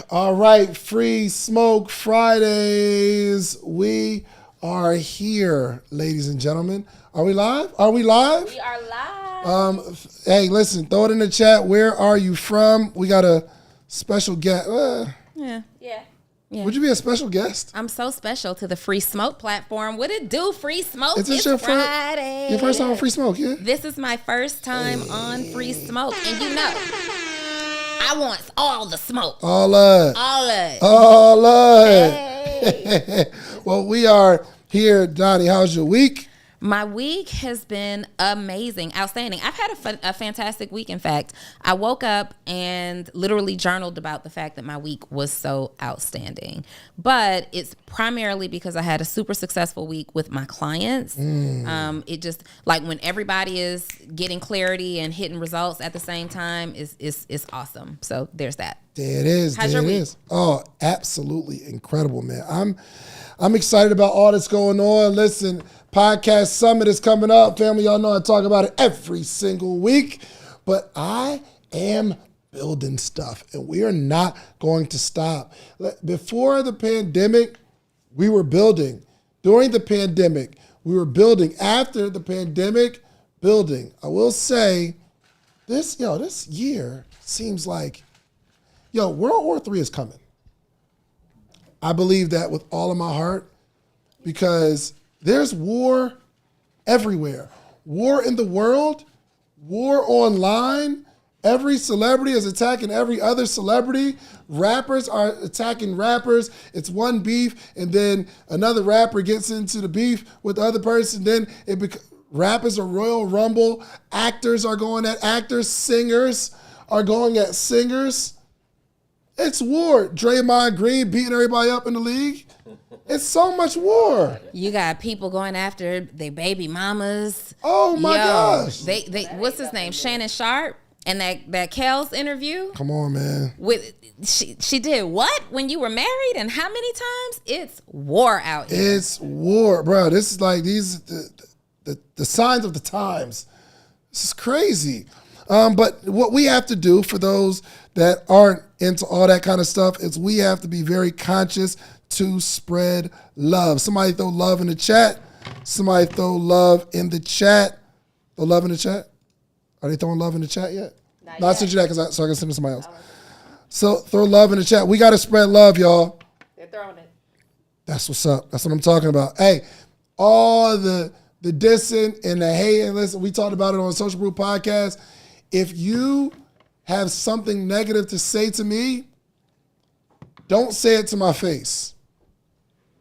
All right, Free Smoke Fridays. We are here, ladies and gentlemen. Are we live? Are we live? We are live. Hey, listen, throw it in the chat. Where are you from? We got a special guest. Yeah. Would you be a special guest? I'm so special to the Free Smoke platform. What it do, Free Smoke? Is this your Friday. Your first time on Free Smoke, yeah? This is my first time on Free Smoke. And you know, I want all the smoke. All of it. All of it. All of it. Hey. Well, we are here. Donnie, how's your week? My week has been amazing, outstanding. I've had a fantastic week. In fact, I woke up and literally journaled about the fact that my week was so outstanding. But it's primarily because I had a super successful week with my clients. It just, like, when everybody is getting clarity and hitting results at the same time is awesome. So there's that. There it is. How's there your it week? is. Oh, absolutely incredible, man. I'm excited about all that's going on. Listen, Podcast Summit is coming up. Family, y'all know I talk about it every single week. But I am building stuff, and we are not going to stop. Before the pandemic, we were building. During the pandemic, we were building. After the pandemic, building. I will say, this year seems like, World War III is coming. I believe that with all of my heart, because there's war everywhere. War in the world, war online. Every celebrity is attacking every other celebrity. Rappers are attacking rappers. It's one beef, and then another rapper gets into the beef with the other person. Then rappers are Royal Rumble. Actors are going at actors. Singers are going at singers. It's war. Draymond Green beating everybody up in the league. It's so much war. You got people going after their baby mamas. Oh my gosh. They what's his name? Shannon Sharp and that Kel's interview. Come on, man. She did what when you were married and how many times? It's war out here. It's war, bro. This is like the signs of the times. This is crazy. But what we have to do for those that aren't into all that kind of stuff is we have to be very conscious to spread love. Somebody throw love in the chat. Somebody throw love in the chat. Throw love in the chat. Are they throwing love in the chat yet? No, I sent you that so I can send it to somebody else. So throw love in the chat. We got to spread love, y'all. They're throwing it. That's what's up. That's what I'm talking about. Hey, all the dissing and the hating, listen, we talked about it on Social Brew Podcast. If you have something negative to say to me, don't say it to my face.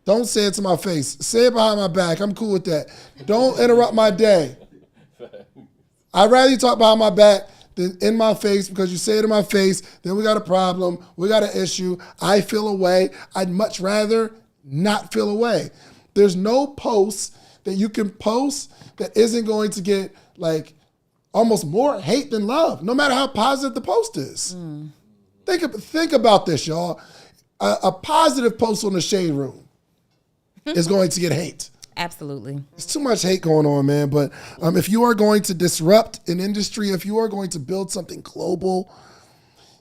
Don't say it to my face. Say it behind my back. I'm cool with that. Don't interrupt my day. I'd rather you talk behind my back than in my face, because you say it in my face, then we got a problem. We got an issue. I feel away. I'd much rather not feel away. There's no post that you can post that isn't going to get like almost more hate than love, no matter how positive the post is. Think about this, y'all. A positive post on the Shade Room is going to get hate. Absolutely. There's too much hate going on, man. But if you are going to disrupt an industry, if you are going to build something global,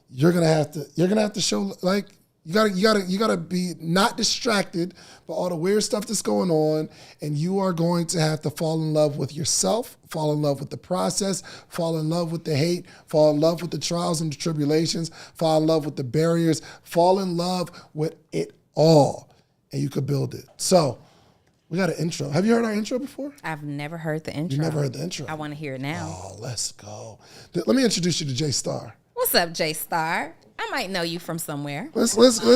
you're gonna have to show, like, you gotta be not distracted by all the weird stuff that's going on, and you are going to have to fall in love with yourself, fall in love with the process, fall in love with the hate, fall in love with the trials and the tribulations, fall in love with the barriers, fall in love with it all, and you could build it. So we got an intro. Have you heard our intro before? I've never heard the intro. You never heard the intro? I want to hear it now. Oh, let's go. Let me introduce you to J Star. What's up, J Star? I might know you from somewhere. Let's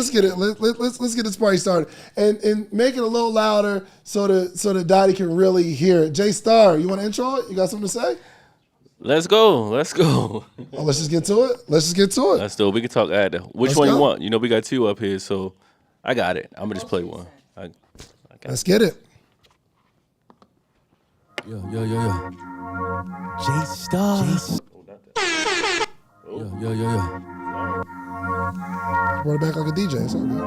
get it. Let's get this party started and make it a little louder so that Dottie can really hear it. J Star, you want to intro it? You got something to say? Let's go. Oh, let's just get to it. Let's do it. We can talk after. Which one you want? You know, we got two up here, so I got it. I'm gonna just play one. Let's get it. Yo. J Star. Yo. Brought it back like a DJ. It's all good.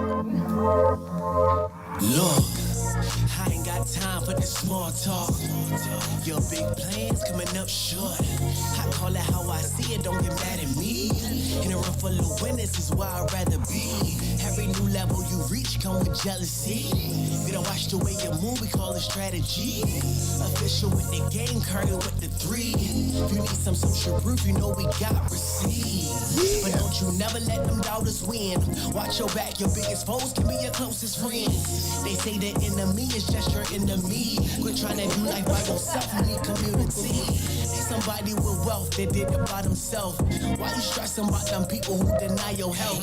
Look, I ain't got time for this small talk. Your big plans coming up short. I call it how I see it, don't get mad at me. In a room room full of winners is where I'd rather be. Every new level you reach come with jealousy. You don't watch the way you move, we call it strategy. Official with the game, Curry with the 3. If you need some social proof, you know we got receipts. But don't you never let them doubters win. Watch your back, your biggest foes can be your closest friends. They say the enemy is just your enemy. Quit trying to do life by yourself, you need community. Need somebody with wealth that did it by themselves. Why you stressing about them people who deny your help?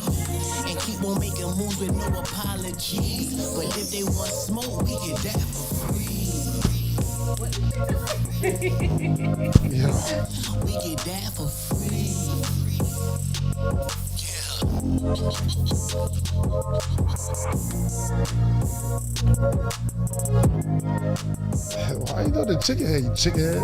And keep on making moves with no apologies. But if they want smoke, we get that for free. Yeah. We get that for free. Why you doing the chicken head, you chicken head?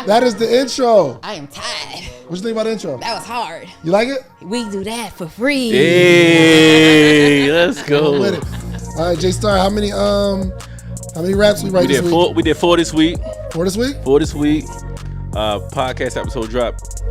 That is the intro. I am tired. What you think about the intro? That was hard. You like it? We do that for free. Hey, let's go. With it. All right, J Star, how many raps we write this week? We did 4 this week. 4 this week? 4 this week. Podcast episode dropped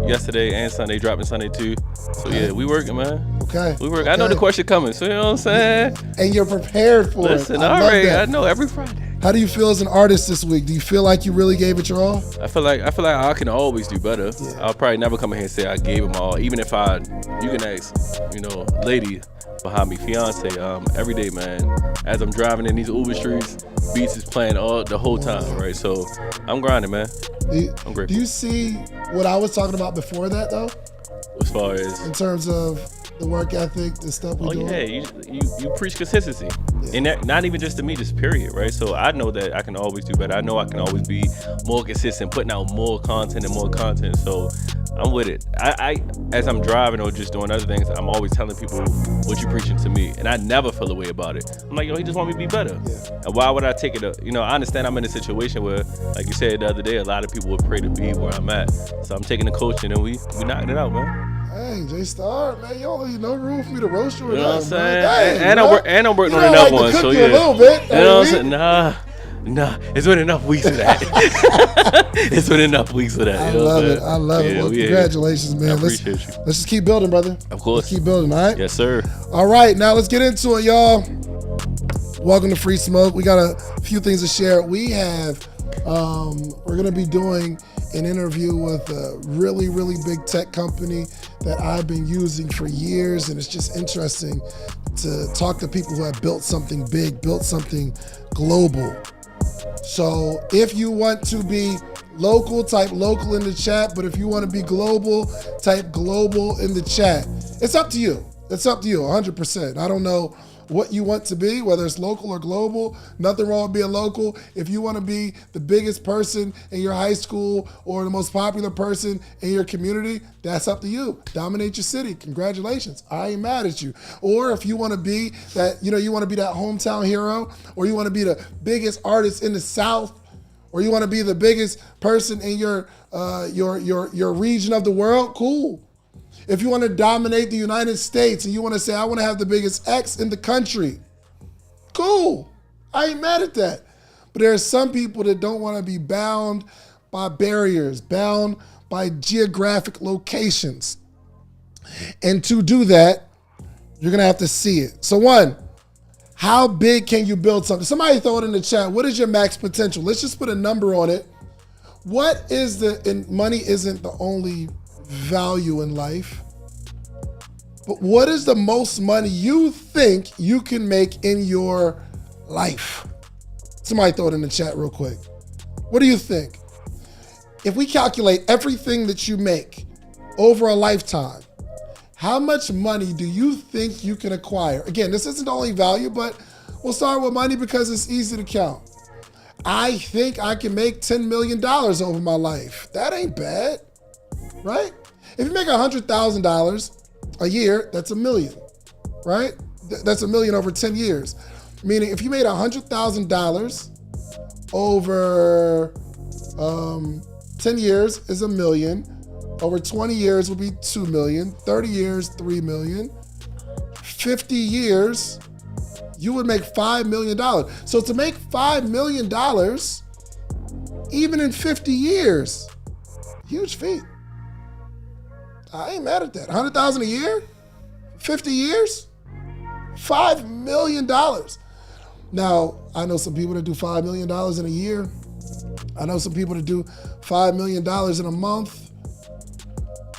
yesterday and Sunday, dropping Sunday too. So yeah, we working, man. Okay. We work. I know the question coming, so you know what I'm saying? And you're prepared for Listen, it. I all right, that. I know every Friday. How do you feel as an artist this week? Do you feel like you really gave it your all? I feel like I can always do better. Yeah. I'll probably never come in here and say I gave them all, even if you can ask, lady behind me, fiance, every day, man. As I'm driving in these Uber streets, beats is playing the whole time, right? So I'm grinding, man. I'm grateful. Do you see what I was talking about before that, though? As far as in terms of the work ethic, the stuff we do. Oh yeah, you preach consistency, and that, not even just to me, just period, right? So I know that I can always do better. I know I can always be more consistent, putting out more content and more content. So I'm with it. I as I'm driving or just doing other things, I'm always telling people what you're preaching to me, and I never feel a way about it. I'm like, he just want me to be better. Yeah. And why would I take it up? I understand I'm in a situation where, like you said the other day, a lot of people would pray to be where I'm at. So I'm taking the coaching and we knocking it out, man. Hey, J Star, man, you don't leave no room for me to roast you. You know what I'm saying? Dang, and I'm working on another one. So yeah, a little bit. You know what I'm saying? Nah, it's been enough weeks of that. It's been enough weeks of that. I love it. I love it. Well, congratulations, man. I appreciate you. Let's just keep building, brother. Of course. Let's keep building, all right? Yes, sir. All right, now let's get into it, y'all. Welcome to Free Smoke. We got a few things to share. We have, we're going to be doing an interview with a really, really big tech company that I've been using for years, and it's just interesting to talk to people who have built something big, built something global. So if you want to be local, type local in the chat, but if you want to be global, type global in the chat. It's up to you. It's up to you, 100%. I don't know what you want to be, whether it's local or global. Nothing wrong with being local. If you want to be the biggest person in your high school or the most popular person in your community, that's up to you. Dominate your city. Congratulations. I ain't mad at you. Or if you want to be that, you want to be that hometown hero, or you want to be the biggest artist in the South, or you want to be the biggest person in your region of the world, cool. If you want to dominate the United States and you want to say, I want to have the biggest X in the country, cool. I ain't mad at that. But there are some people that don't want to be bound by barriers, bound by geographic locations. And to do that, you're going to have to see it. So one, how big can you build something? Somebody throw it in the chat. What is your max potential? Let's just put a number on it. What is and money isn't the only value in life, but what is the most money you think you can make in your life? Somebody throw it in the chat real quick. What do you think? If we calculate everything that you make over a lifetime, how much money do you think you can acquire? Again, this isn't the only value, but we'll start with money because it's easy to count. I think I can make $10 million over my life. That ain't bad, right? If you make $100,000 a year, that's $1 million, right? That's $1 million over 10 years. Meaning if you made $100,000 over 10 years is $1 million. Over 20 years would be $2 million. 30 years, $3 million. 50 years, you would make $5 million. So to make $5 million, even in 50 years, huge feat. I ain't mad at that. 100,000 a year, 50 years, $5 million. Now, I know some people that do $5 million in a year. I know some people that do $5 million in a month.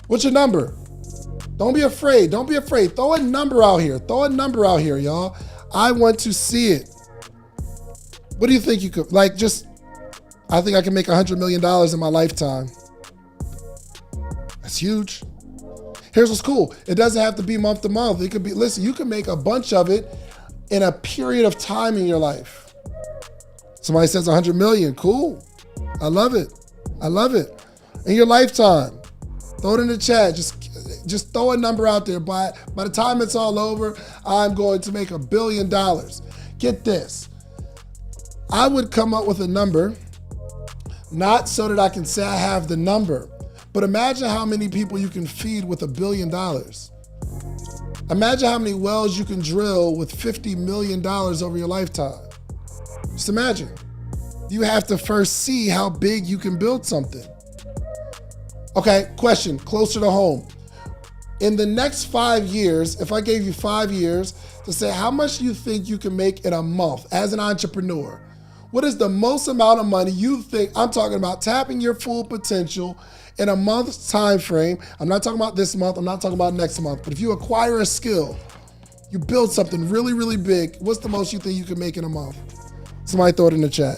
What's your number? Don't be afraid. Don't be afraid. Throw a number out here. Throw a number out here, y'all. I want to see it. What do you think you could, I think I can make $100 million in my lifetime. That's huge. Here's what's cool. It doesn't have to be month to month. It could be, listen, you can make a bunch of it in a period of time in your life. Somebody says 100 million. Cool. I love it. I love it. In your lifetime. Throw it in the chat. Just throw a number out there. By the time it's all over, I'm going to make $1 billion. Get this. I would come up with a number, not so that I can say I have the number, but imagine how many people you can feed with $1 billion. Imagine how many wells you can drill with $50 million over your lifetime. Just imagine. You have to first see how big you can build something. Okay, question, closer to home. In the next 5 years, if I gave you 5 years to say how much you think you can make in a month as an entrepreneur, what is the most amount of money you think, I'm talking about tapping your full potential in a month's time frame. I'm not talking about this month, I'm not talking about next month, but if you acquire a skill, you build something really, really big, what's the most you think you can make in a month? Somebody throw it in the chat.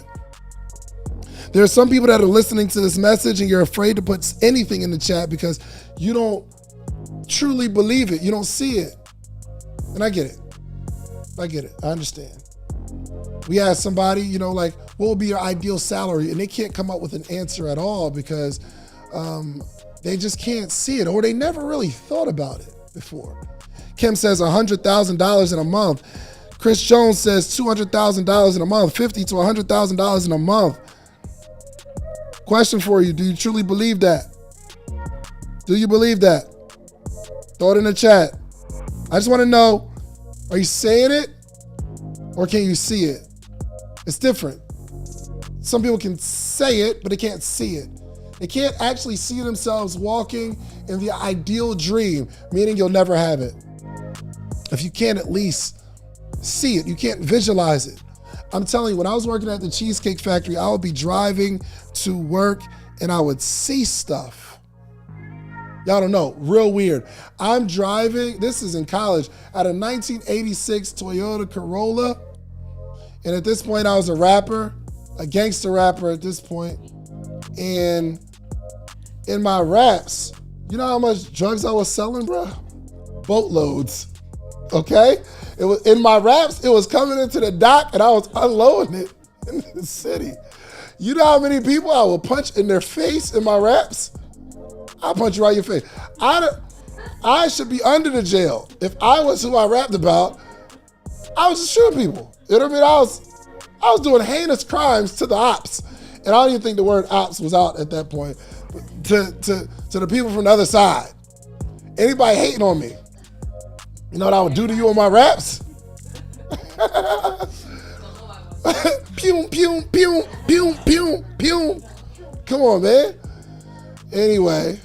There are some people that are listening to this message and you're afraid to put anything in the chat because you don't truly believe it. You don't see it. And I get it. I understand. We asked somebody, what would be your ideal salary? And they can't come up with an answer at all because they just can't see it or they never really thought about it before. Kim says $100,000 in a month. Chris Jones says $200,000 in a month, $50,000 to $100,000 in a month. Question for you, do you truly believe that? Do you believe that? Throw it in the chat. I just want to know, are you saying it or can you see it? It's different. Some people can say it, but they can't see it. They can't actually see themselves walking in the ideal dream, meaning you'll never have it. If you can't at least see it, you can't visualize it. I'm telling you, when I was working at the Cheesecake Factory, I would be driving to work and I would see stuff. Y'all don't know, real weird. I'm driving, this is in college, at a 1986 Toyota Corolla. And at this point, I was a rapper, a gangster rapper at this point. And in my raps, you know how much drugs I was selling, bro? Boatloads, okay? It was in my raps, it was coming into the dock and I was unloading it in the city. You know how many people I would punch in their face in my raps? I'll punch you right in your face. I should be under the jail. If I was who I rapped about, I was just shooting people. You know what I mean? I was doing heinous crimes to the ops. And I don't even think the word ops was out at that point. To the people from the other side. Anybody hating on me, you know what I would do to you on my raps? Pew, pew, pew, pew, pew, pew. Come on, man. Anyway,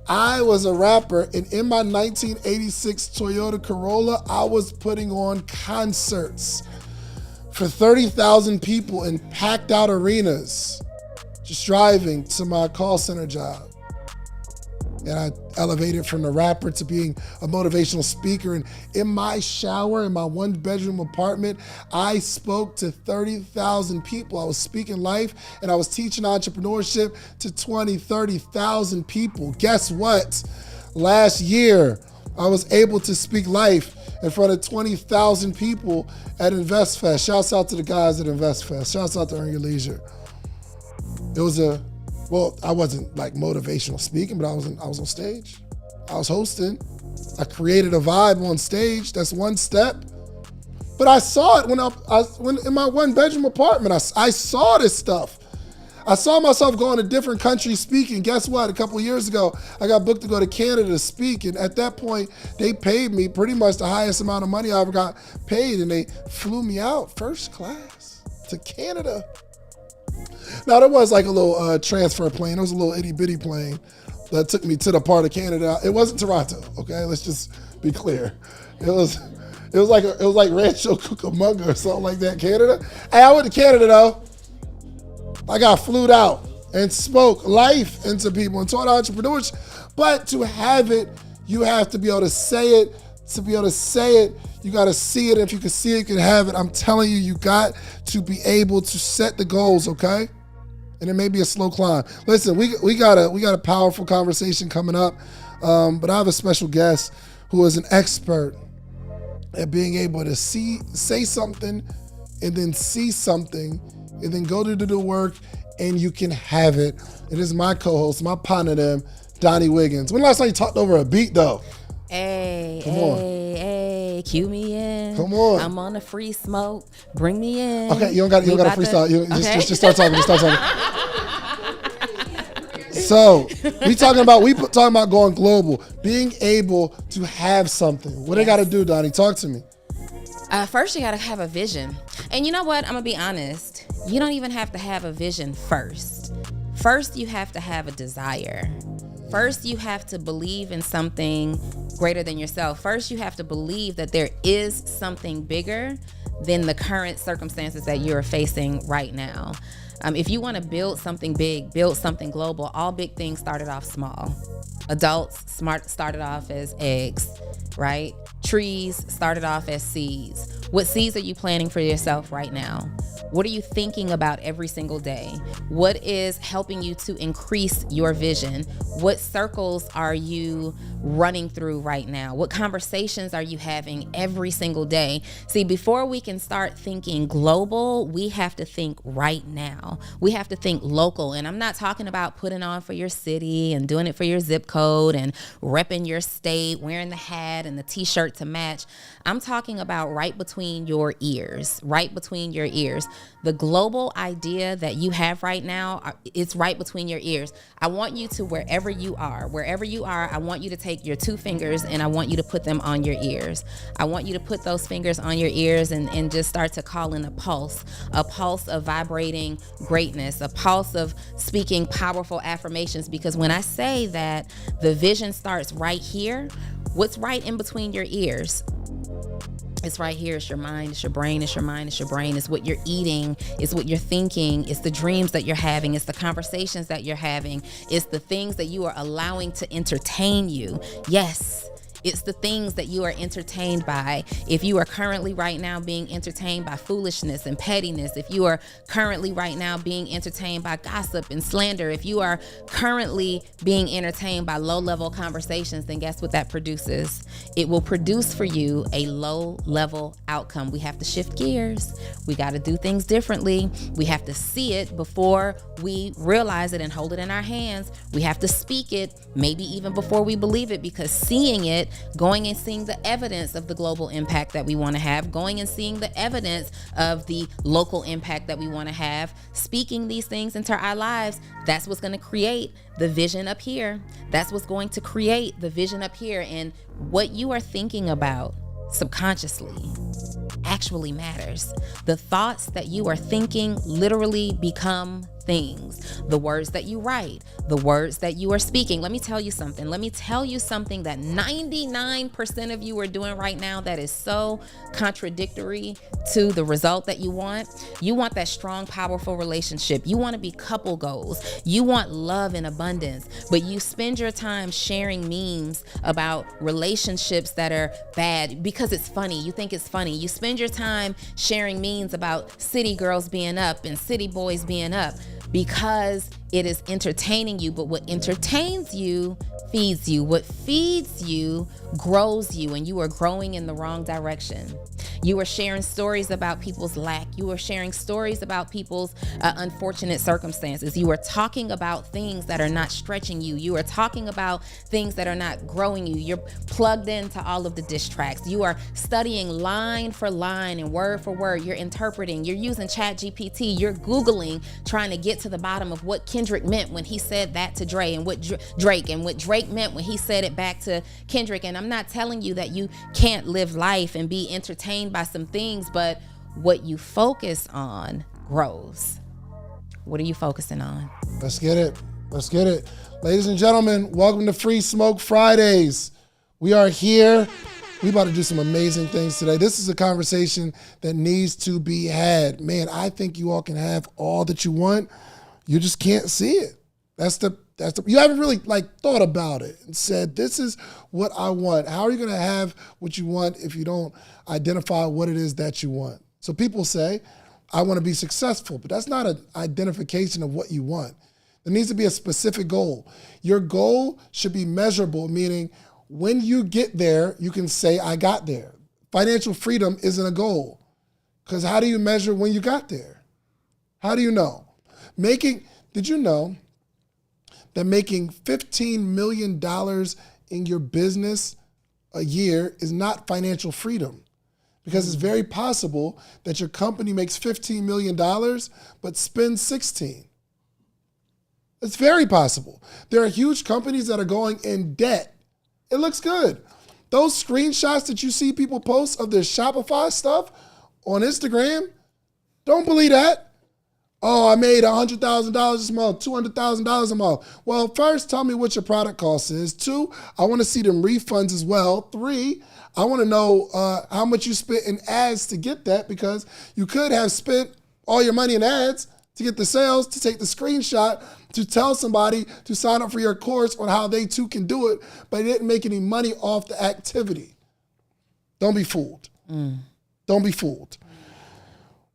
I was a rapper, and in my 1986 Toyota Corolla, I was putting on concerts for 30,000 people in packed out arenas, just driving to my call center job. And I elevated from the rapper to being a motivational speaker. And in my shower, in my 1-bedroom apartment, I spoke to 30,000 people. I was speaking life and I was teaching entrepreneurship to 20, 30,000 people. Guess what? Last year, I was able to speak life in front of 20,000 people at InvestFest. Shouts out to the guys at InvestFest. Shouts out to Earn Your Leisure. It was I wasn't like motivational speaking, but I was on stage. I was hosting. I created a vibe on stage. That's one step. But I saw it when in my 1-bedroom apartment. I saw this stuff. I saw myself going to different countries speaking. Guess what? A couple of years ago, I got booked to go to Canada to speak. And at that point, they paid me pretty much the highest amount of money I ever got paid. And they flew me out first class to Canada. Now, there was like a little transfer plane. It was a little itty bitty plane that took me to the part of Canada. It wasn't Toronto, okay? Let's just be clear. It was like Rancho Cucamonga or something like that, Canada. Hey, I went to Canada though. I got flued out and spoke life into people and taught entrepreneurship. But to have it, you have to be able to say it. To be able to say it, you got to see it. If you can see it, you can have it. I'm telling you, you got to be able to set the goals, okay? And it may be a slow climb. Listen, we got a powerful conversation coming up, but I have a special guest who is an expert at being able to say something, and then see something, and then go to do the work, and you can have it. It is my co-host, my partner, Donnie Wiggins. When last time you talked over a beat, though? Hey, cue me in. Come on. I'm on a free smoke. Bring me in. Okay, you don't got to freestyle. Just start talking. So we talking about going global, being able to have something. What they got to do, Donnie? Talk to me. First, you got to have a vision. And you know what? I'm going to be honest. You don't even have to have a vision first. First, you have to have a desire. First, you have to believe in something greater than yourself. First, you have to believe that there is something bigger than the current circumstances that you're facing right now. If you want to build something big, build something global, all big things started off small. Adults started off as eggs, right? Trees started off as seeds. What seeds are you planting for yourself right now? What are you thinking about every single day? What is helping you to increase your vision? What circles are you running through right now? What conversations are you having every single day? See, before we can start thinking global, we have to think right now. We have to think local. And I'm not talking about putting on for your city and doing it for your zip code and repping your state, wearing the hat and the t-shirt to match. I'm talking about right between your ears, right between your ears. The global idea that you have right now, it's right between your ears. I want you to, wherever you are, I want you to take your two fingers and I want you to put them on your ears. I want you to put those fingers on your ears and just start to call in a pulse of vibrating greatness, a pulse of speaking powerful affirmations. Because when I say that the vision starts right here, what's right in between your ears? It's right here. It's your mind. It's your brain. It's your mind. It's your brain. It's what you're eating. It's what you're thinking. It's the dreams that you're having. It's the conversations that you're having. It's the things that you are allowing to entertain you. Yes. It's the things that you are entertained by. If you are currently right now being entertained by foolishness and pettiness, if you are currently right now being entertained by gossip and slander, if you are currently being entertained by low-level conversations, then guess what that produces? It will produce for you a low-level outcome. We have to shift gears. We got to do things differently. We have to see it before we realize it and hold it in our hands. We have to speak it, maybe even before we believe it, because seeing it, going and seeing the evidence of the global impact that we want to have, going and seeing the evidence of the local impact that we want to have, speaking these things into our lives, that's what's going to create the vision up here. That's what's going to create the vision up here. And what you are thinking about subconsciously actually matters. The thoughts that you are thinking literally become things. The words that you write, the words that you are speaking. Let me tell you something that 99% of you are doing right now that is so contradictory to the result that you want. You want that strong, powerful relationship. You want to be couple goals. You want love and abundance, but you spend your time sharing memes about relationships that are bad because it's funny. You think it's funny. You spend your time sharing memes about city girls being up and city boys being up because it is entertaining you. But what entertains you feeds you. What feeds you grows you, and you are growing in the wrong direction. You are sharing stories about people's lack. You are sharing stories about people's unfortunate circumstances. You are talking about things that are not stretching you. You are talking about things that are not growing you. You're plugged into all of the diss tracks. You are studying line for line and word for word. You're interpreting. You're using ChatGPT. You're Googling, trying to get to the bottom of what Kendrick meant when he said that to Dre, and what Drake meant when he said it back to Kendrick. And I'm not telling you that you can't live life and be entertained by some things, but what you focus on grows. What are you focusing on? Let's get it. Let's get it. Ladies and gentlemen, welcome to Free Smoke Fridays. We are here. We about to do some amazing things today. This is a conversation that needs to be had. Man, I think you all can have all that you want. You just can't see it. You haven't really thought about it and said, this is what I want. How are you going to have what you want if you don't identify what it is that you want? So people say, I want to be successful, but that's not an identification of what you want. There needs to be a specific goal. Your goal should be measurable, meaning when you get there, you can say, I got there. Financial freedom isn't a goal, because how do you measure when you got there? How do you know? Did you know that making $15 million in your business a year is not financial freedom? Because it's very possible that your company makes $15 million, but spends 16. It's very possible. There are huge companies that are going in debt. It looks good. Those screenshots that you see people post of their Shopify stuff on Instagram, don't believe that. Oh, I made $100,000 a month, $200,000 a month. Well, first, tell me what your product cost is. 2, I want to see them refunds as well. 3, I want to know how much you spent in ads to get that, because you could have spent all your money in ads to get the sales, to take the screenshot, to tell somebody to sign up for your course on how they too can do it, but it didn't make any money off the activity. Don't be fooled. Don't be fooled.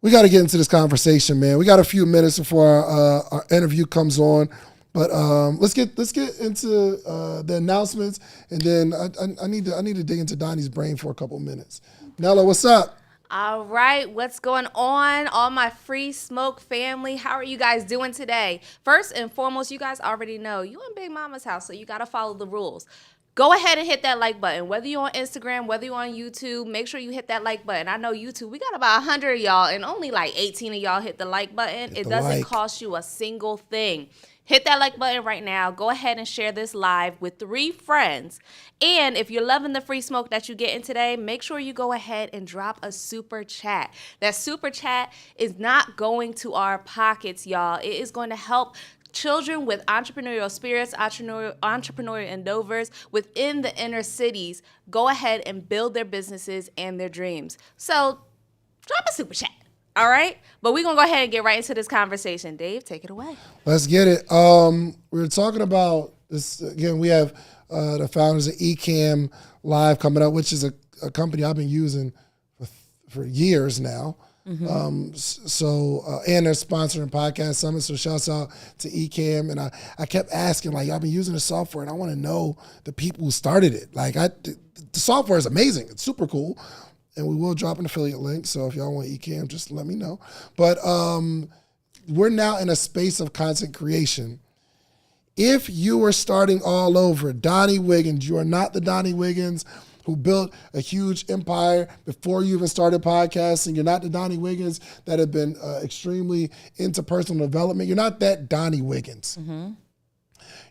We got to get into this conversation, man. We got a few minutes before our interview comes on, but let's get into the announcements, and then I need to dig into Donnie's brain for a couple minutes. Nella, what's up? All right, what's going on, all my Free Smoke family? How are you guys doing today? First and foremost, you guys already know you in Big Mama's house, so you got to follow the rules. Go ahead and hit that like button. Whether you're on Instagram, whether you're on YouTube, make sure you hit that like button. I know YouTube, we got about 100 of y'all, and only 18 of y'all hit the like button. It doesn't cost you a single thing. Hit that like button right now. Go ahead and share this live with 3 friends. And if you're loving the free smoke that you're getting today, make sure you go ahead and drop a super chat. That super chat is not going to our pockets, y'all. It is going to help children with entrepreneurial spirits, entrepreneurial endeavors within the inner cities go ahead and build their businesses and their dreams. So drop a super chat. All right, but we're going to go ahead and get right into this conversation. Dave, take it away. Let's get it. We were talking about this, again, we have the founders of Ecamm Live coming up, which is a company I've been using for years now. And they're sponsoring Podcast Summit, so shouts out to Ecamm. And I kept asking, I've been using the software, and I want to know the people who started it. The software is amazing. It's super cool. And we will drop an affiliate link, so if y'all want Ecamm, just let me know. But we're now in a space of content creation. If you were starting all over, Donnie Wiggins, you are not the Donnie Wiggins who built a huge empire before you even started podcasting. You're not the Donnie Wiggins that have been extremely into personal development. You're not that Donnie Wiggins. Mm-hmm.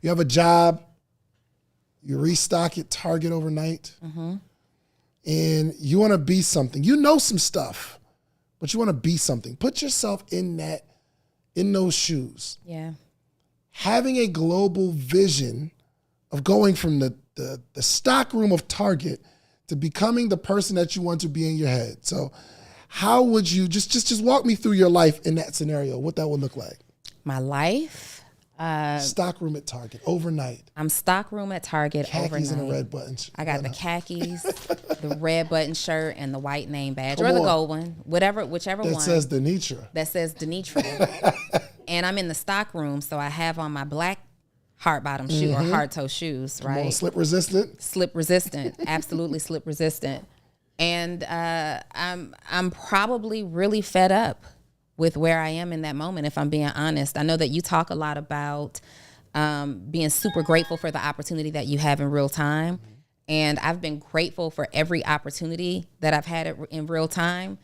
You have a job. You restock at Target overnight. Mm-hmm. And you want to be something. You know some stuff, but you want to be something. Put yourself in those shoes. Yeah. Having a global vision of going from the stock room of Target to becoming the person that you want to be in your head. So how would you, just walk me through your life in that scenario, what that would look like? My life? Stock room at Target, overnight. I'm stock room at Target khakis overnight. And a red button. I got the khakis, the red button shirt, and the white name badge, or the gold one, whichever one. That says Denitra. That says Denitra. And I'm in the stock room, so I have on my black hard bottom shoe or hard toe shoes, right? On, slip resistant. Slip resistant, absolutely slip resistant. And I'm probably really fed up with where I am in that moment, if I'm being honest. I know that you talk a lot about being super grateful for the opportunity that you have in real time. And I've been grateful for every opportunity that I've had in real time.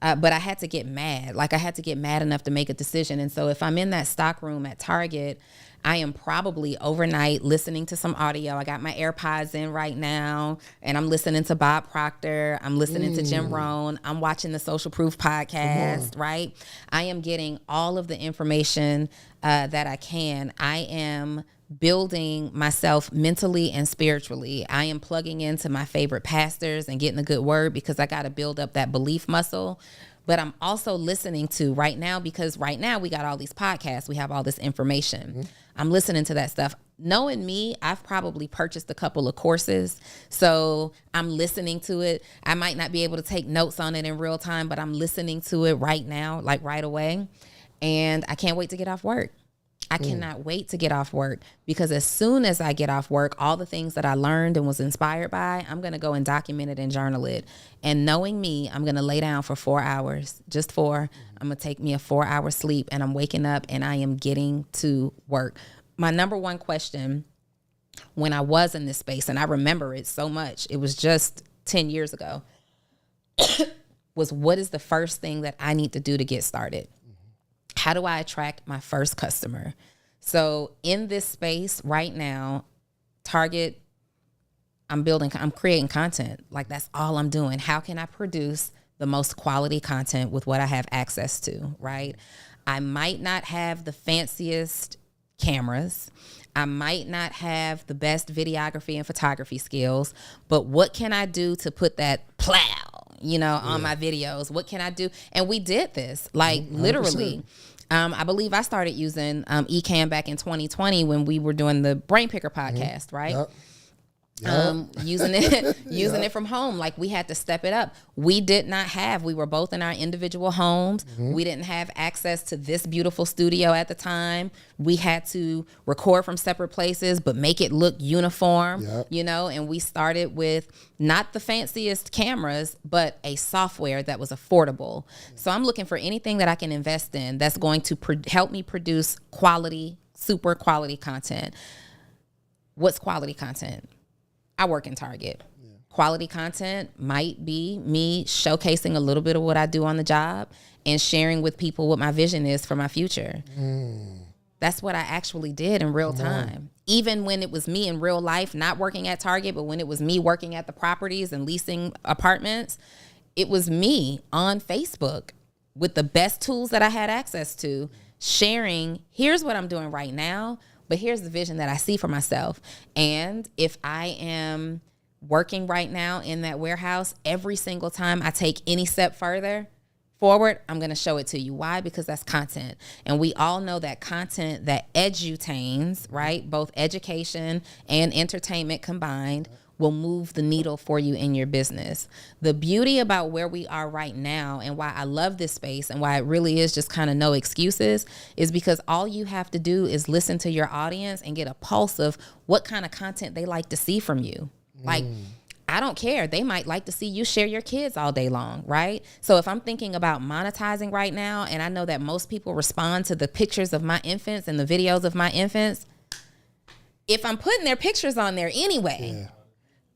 But I had to get mad. Like I had to get mad enough to make a decision. And so if I'm in that stock room at Target, I am probably overnight listening to some audio. I got my AirPods in right now, and I'm listening to Bob Proctor. I'm listening to Jim Rohn. I'm watching the Social Proof podcast, right? I am getting all of the information that I can. I am building myself mentally and spiritually. I am plugging into my favorite pastors and getting a good word because I got to build up that belief muscle. But I'm also listening to right now, because right now we got all these podcasts. We have all this information. I'm listening to that stuff. Knowing me, I've probably purchased a couple of courses. So I'm listening to it. I might not be able to take notes on it in real time, but I'm listening to it right now, like right away. And I can't wait to get off work. I cannot wait to get off work, because as soon as I get off work, all the things that I learned and was inspired by, I'm going to go and document it and journal it. And knowing me, I'm going to lay down for 4 hours, just 4. I'm going to take me a 4-hour sleep, and I'm waking up and I am getting to work. My number one question when I was in this space, and I remember it so much, it was just 10 years ago, was what is the first thing that I need to do to get started? How do I attract my first customer? So in this space right now, Target, I'm creating content. Like that's all I'm doing. How can I produce the most quality content with what I have access to, right? I might not have the fanciest cameras. I might not have the best videography and photography skills, but what can I do to put that plow, on my videos? What can I do? And we did this, like 100%. Literally. I believe I started using Ecamm back in 2020 when we were doing the Brain Picker podcast, right? Yep. Using it from home. Like we had to step it up. We were both in our individual homes. We didn't have access to this beautiful studio at the time. We had to record from separate places, but make it look uniform, and we started with not the fanciest cameras, but a software that was affordable. So I'm looking for anything that I can invest in that's going to help me produce quality, super quality content. What's quality content? I work in Target. Quality content might be me showcasing a little bit of what I do on the job and sharing with people what my vision is for my future. That's what I actually did in real time. Even when it was me in real life, not working at Target, but when it was me working at the properties and leasing apartments, it was me on Facebook with the best tools that I had access to, sharing, here's what I'm doing right now, but here's the vision that I see for myself. And if I am working right now in that warehouse, every single time I take any step further forward, I'm going to show it to you. Why? Because that's content. And we all know that content that edutains, right, both education and entertainment combined, will move the needle for you in your business. The beauty about where we are right now and why I love this space and why it really is just kind of no excuses is because all you have to do is listen to your audience and get a pulse of what kind of content they like to see from you. Like, I don't care. They might like to see you share your kids all day long, right? So if I'm thinking about monetizing right now, and I know that most people respond to the pictures of my infants and the videos of my infants, if I'm putting their pictures on there anyway,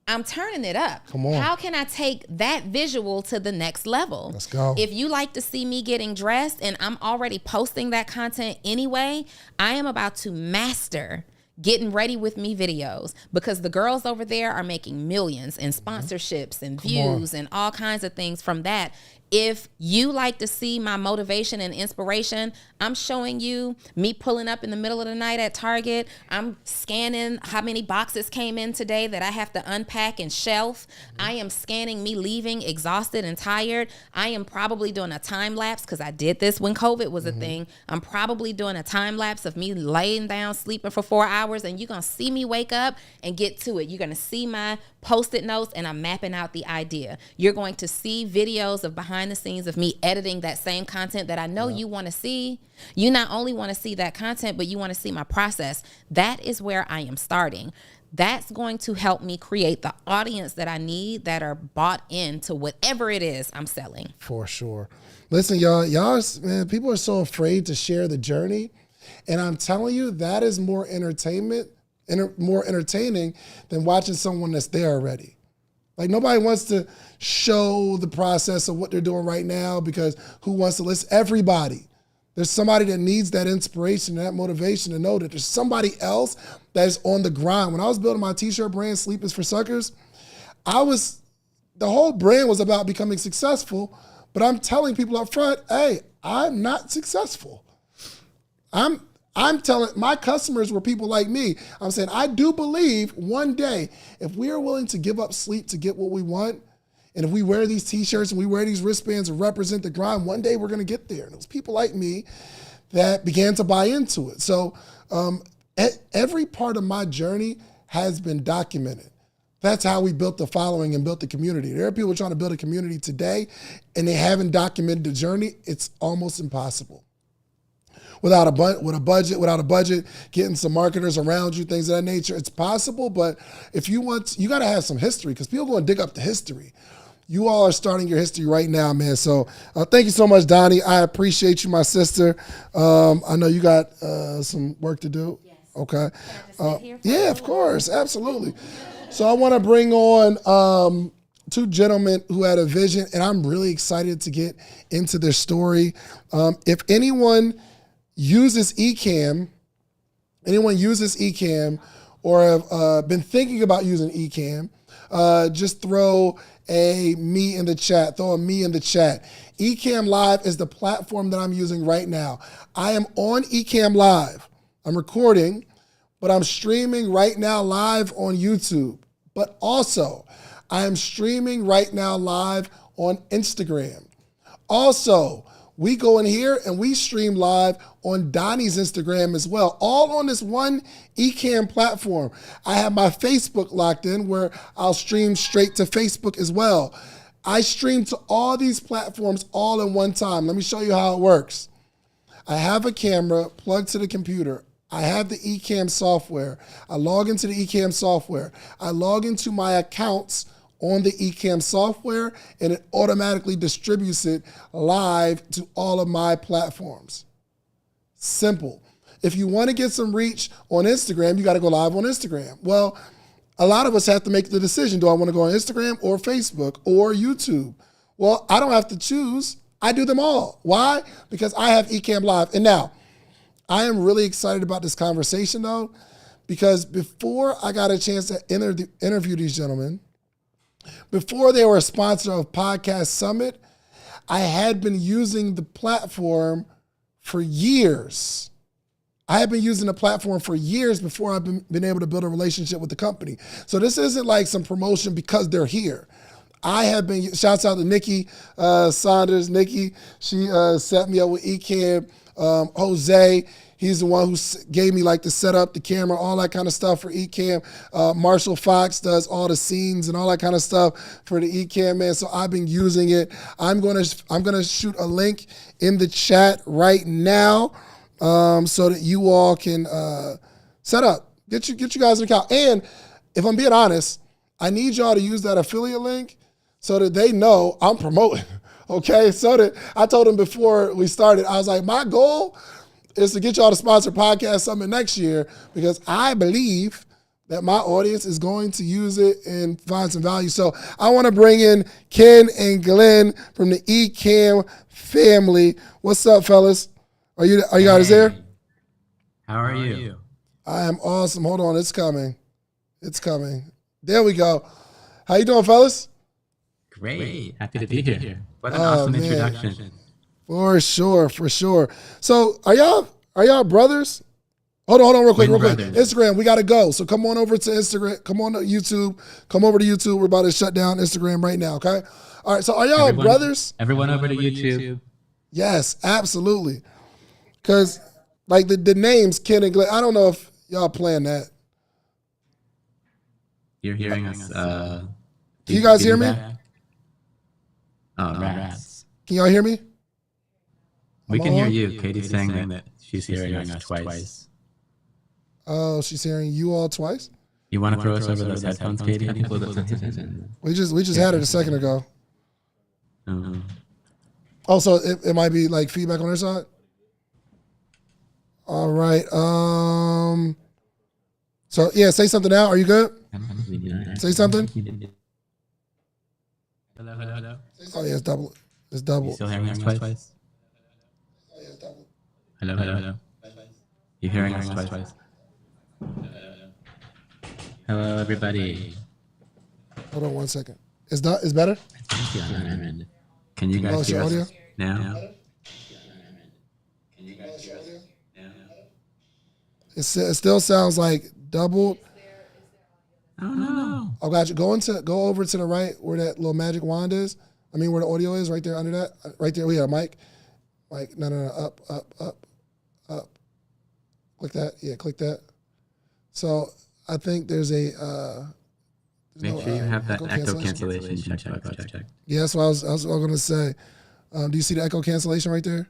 I'm turning it up. Come on. How can I take that visual to the next level? Let's go. If you like to see me getting dressed and I'm already posting that content anyway, I am about to master getting ready with me videos, because the girls over there are making millions in sponsorships and views and all kinds of things from that. If you like to see my motivation and inspiration, I'm showing you me pulling up in the middle of the night at Target. I'm scanning how many boxes came in today that I have to unpack and shelf. I am scanning me leaving exhausted and tired. I am probably doing a time lapse, because I did this when COVID was a thing. I'm probably doing a time lapse of me laying down sleeping for 4 hours, and you're going to see me wake up and get to it. You're going to see my Post-it notes, and I'm mapping out the idea. You're going to see videos of behind the scenes of me editing that same content that I know you want to see. You not only want to see that content, but you want to see my process. That is where I am starting. That's going to help me create the audience that I need, that are bought into whatever it is I'm selling. For sure. Listen, y'all, man, people are so afraid to share the journey. And I'm telling you, that is more entertaining than watching someone that's there already. Like nobody wants to show the process of what they're doing right now because who wants to listen? Everybody. There's somebody that needs that inspiration, that motivation to know that there's somebody else that is on the grind. When I was building my t-shirt brand, Sleep is for Suckers, the whole brand was about becoming successful, but I'm telling people up front, hey, I'm not successful. I'm telling, my customers were people like me. I'm saying, I do believe one day, if we are willing to give up sleep to get what we want, and if we wear these t-shirts and we wear these wristbands and represent the grind, one day we're gonna get there. And it was people like me that began to buy into it. So every part of my journey has been documented. That's how we built the following and built the community. There are people trying to build a community today and they haven't documented the journey. It's almost impossible. Without a budget, getting some marketers around you, things of that nature, it's possible. But if you want, you got to have some history because people are going to dig up the history. You all are starting your history right now, man. So thank you so much, Donnie. I appreciate you, my sister. I know you got some work to do. Yes. Okay. Yeah, of course. Absolutely. So I want to bring on two gentlemen who had a vision, and I'm really excited to get into their story. If anyone uses Ecamm, or have been thinking about using Ecamm, just throw a me in the chat. Ecamm Live is the platform that I'm using right now. I am on Ecamm Live. I'm recording, but I'm streaming right now live on YouTube. But also, I am streaming right now live on Instagram. Also, we go in here and we stream live on Donnie's Instagram as well, all on this one Ecamm platform. I have my Facebook locked in where I'll stream straight to Facebook as well. I stream to all these platforms all in one time. Let me show you how it works. I have a camera plugged to the computer. I have the Ecamm software. I log into the Ecamm software. I log into my accounts on the Ecamm software, and it automatically distributes it live to all of my platforms. Simple. If you want to get some reach on Instagram, you got to go live on Instagram. Well, a lot of us have to make the decision. Do I want to go on Instagram or Facebook or YouTube? Well, I don't have to choose. I do them all. Why? Because I have Ecamm Live. And now, I am really excited about this conversation, though, because before I got a chance to interview these gentlemen, before they were a sponsor of Podcast Summit, I had been using the platform for years. I had been using the platform for years before I've been able to build a relationship with the company. So this isn't like some promotion because they're here. I have been, shouts out to Nikki Saunders. Nikki, she set me up with Ecamm. Jose, he's the one who gave me like the setup, the camera, all that kind of stuff for Ecamm. Marshall Fox does all the scenes and all that kind of stuff for the Ecamm, man. So I've been using it. I'm gonna shoot a link in the chat right now so that you all can set up, get you guys an account. And if I'm being honest, I need y'all to use that affiliate link so that they know I'm promoting. Okay, so that I told them before we started, I was like, my goal is to get y'all to sponsor Podcast Summit next year because I believe that my audience is going to use it and find some value. So I want to bring in Ken and Glenn from the Ecamm family. What's up, fellas? Are you guys there? How are you? I am awesome. Hold on, it's coming. There we go. How you doing, fellas? Great. Happy to be here. What an awesome introduction. For sure. So are y'all brothers? Hold on real quick. Instagram, we gotta go. So come on over to Instagram, come on to YouTube, come over to YouTube. We're about to shut down Instagram right now, okay? All right, so are y'all brothers? Everyone over to YouTube. Yes, absolutely. Cause like the names Ken and Glenn, I don't know if y'all plan that. You're hearing us. Can you guys hear me? Oh, rats. Can y'all hear me? We can hear you. Katie's saying that she's hearing us twice. Oh, she's hearing you all twice? You want to throw us over those headphones, Katie? We just had it a second ago. Oh, so it might be like feedback on her side? All right. So yeah, say something now. Are you good? Say something. hello. Oh yeah, it's double. It's You double. still hearing us twice? Hello, hello. You hearing us twice? Hello, everybody. Hold on 1 second. It's better. Thank you on our end. Can you Oh, guys it's hear your audio? us now? It still sounds like doubled. Oh no. Oh, got you. Go over to the right where that little magic wand is. I mean, where the audio is, right there under that. Right there, we have a mic. Like, no, up. Click that. Yeah, click that. So I think there's a. Make sure you have that echo cancellation checkbox checked. Yeah, that's what I was going to say. Do you see the echo cancellation right there?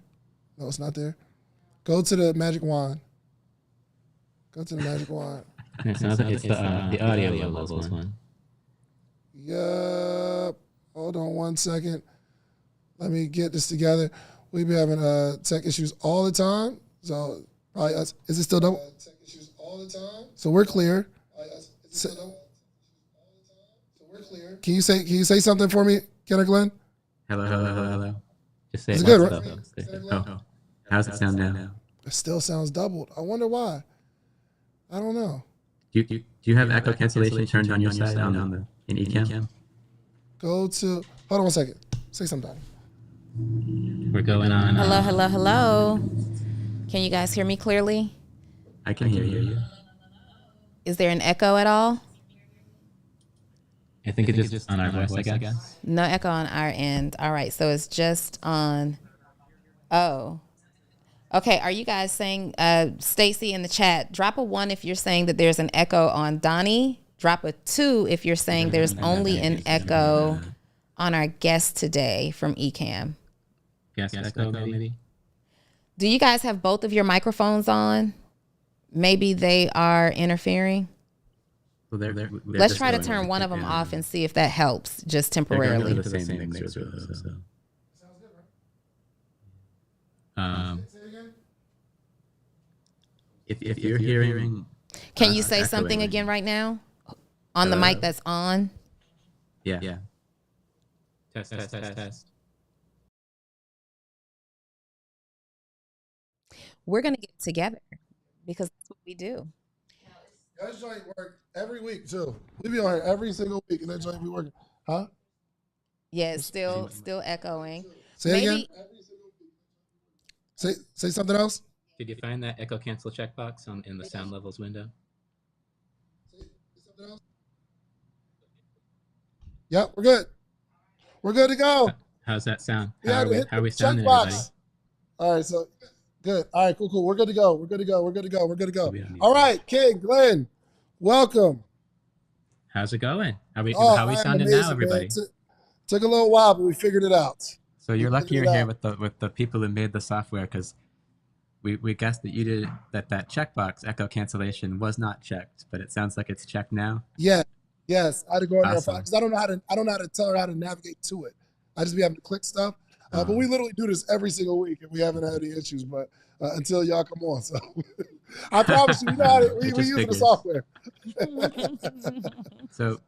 No, it's not there. Go to the magic wand. Go to the magic wand. It's the audio levels one. Yup. Hold on 1 second. Let me get this together. We be having tech issues all the time. So probably us. Is it still double? Tech issues all the time. So we're clear. Can you say something for me, Kenner Glenn? Hello. Just say It's it good, once, right? though. Oh. How's it sound now? It still sounds doubled. I wonder why. I don't know. Do you have echo cancellation turned on your side in Ecamm? Go to. Hold on 1 second. Say something. We're going on. Hello. Can you guys hear me clearly? I can hear you. Is there an echo at all? I think it's just on our voice, I guess. No echo on our end. All right, so it's just on. Oh. Okay, are you guys saying, Stacy in the chat, drop a 1 if you're saying that there's an echo on Donnie. Drop a 2 if you're saying there's only an echo on our guest today from Ecamm. Guest echo, maybe? Do you guys have both of your microphones on? Maybe they are interfering. Well, they're Let's try to turn one of them off and see if that helps, just temporarily. They're the same mixer, so. If you're hearing, can you say something again right now on the mic that's on? Yeah. Test. We're gonna get together because that's what we do. That joint work every week too. We be on here every single week, and that joint be working. Huh? Yeah, it's still echoing. Say it again. Say something else. Did you find that echo cancel checkbox in the sound levels window? Yep, we're good. We're good to go. How's that sound? Yeah, How are we sounding, everybody? All right, so good. All right, cool. We're good to go. We're good to go. All right, King, Glenn, welcome. How's it going? How we man, sounding amazing, now, everybody? Took a little while, but we figured it out. So you're lucky you're here with the people who made the software, because we guessed that you did that checkbox echo cancellation was not checked, but it sounds like it's checked now. Yeah. Yes, I had to go in there Awesome. because I don't know how to tell her how to navigate to it. I just be having to click stuff. But we literally do this every single week, and we haven't had any issues. But until y'all come on, so I promise you, we use the software. So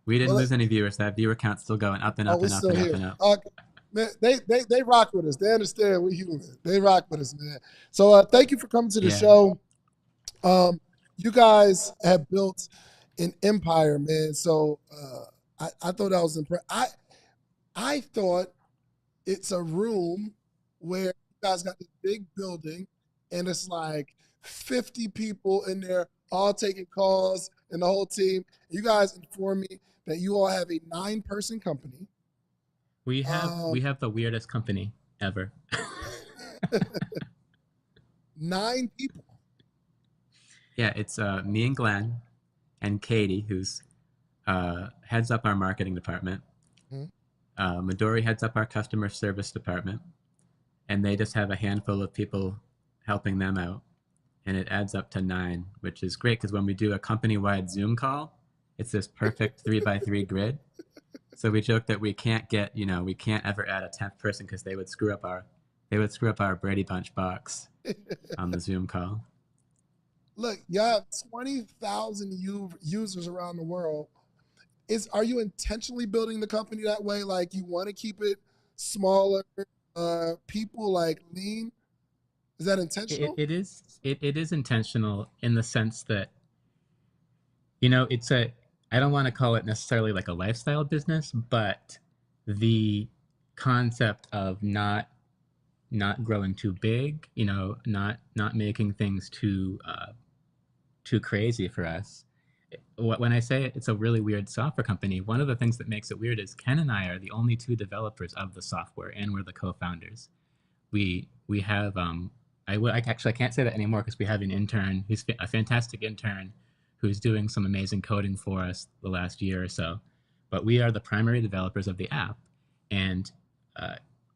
we didn't lose any viewers. That viewer count's still going up and up and up and up and up. Man, they rock with us. They understand we human. They rock with us, man. So thank you for coming to the show. You guys have built an empire, man. So I thought that was impressive. I thought it's a room where you guys got this big building and it's like 50 people in there all taking calls and the whole team. You guys informed me that you all have a 9-person company. We have the weirdest company ever. 9 people. Yeah, it's me and Glenn and Katie, who's heads up our marketing department. Midori heads up our customer service department, and they just have a handful of people helping them out, and it adds up to 9, which is great because when we do a company-wide Zoom call, it's this perfect 3x3 grid. So we joke that we can't ever add a 10th person because they would screw up our Brady Bunch box on the Zoom call. Look, y'all have 20,000 users around the world. are you intentionally building the company that way? Like you want to keep it smaller, people like lean? Is that intentional? It is intentional in the sense that, you know, I don't want to call it necessarily like a lifestyle business, but the concept of not growing too big, you know, not making things too crazy for us. When I say it's a really weird software company, one of the things that makes it weird is Ken and I are the only two developers of the software, and we're the co-founders. We have I can't say that anymore because we have an intern who's a fantastic intern who's doing some amazing coding for us the last year or so. But we are the primary developers of the app, and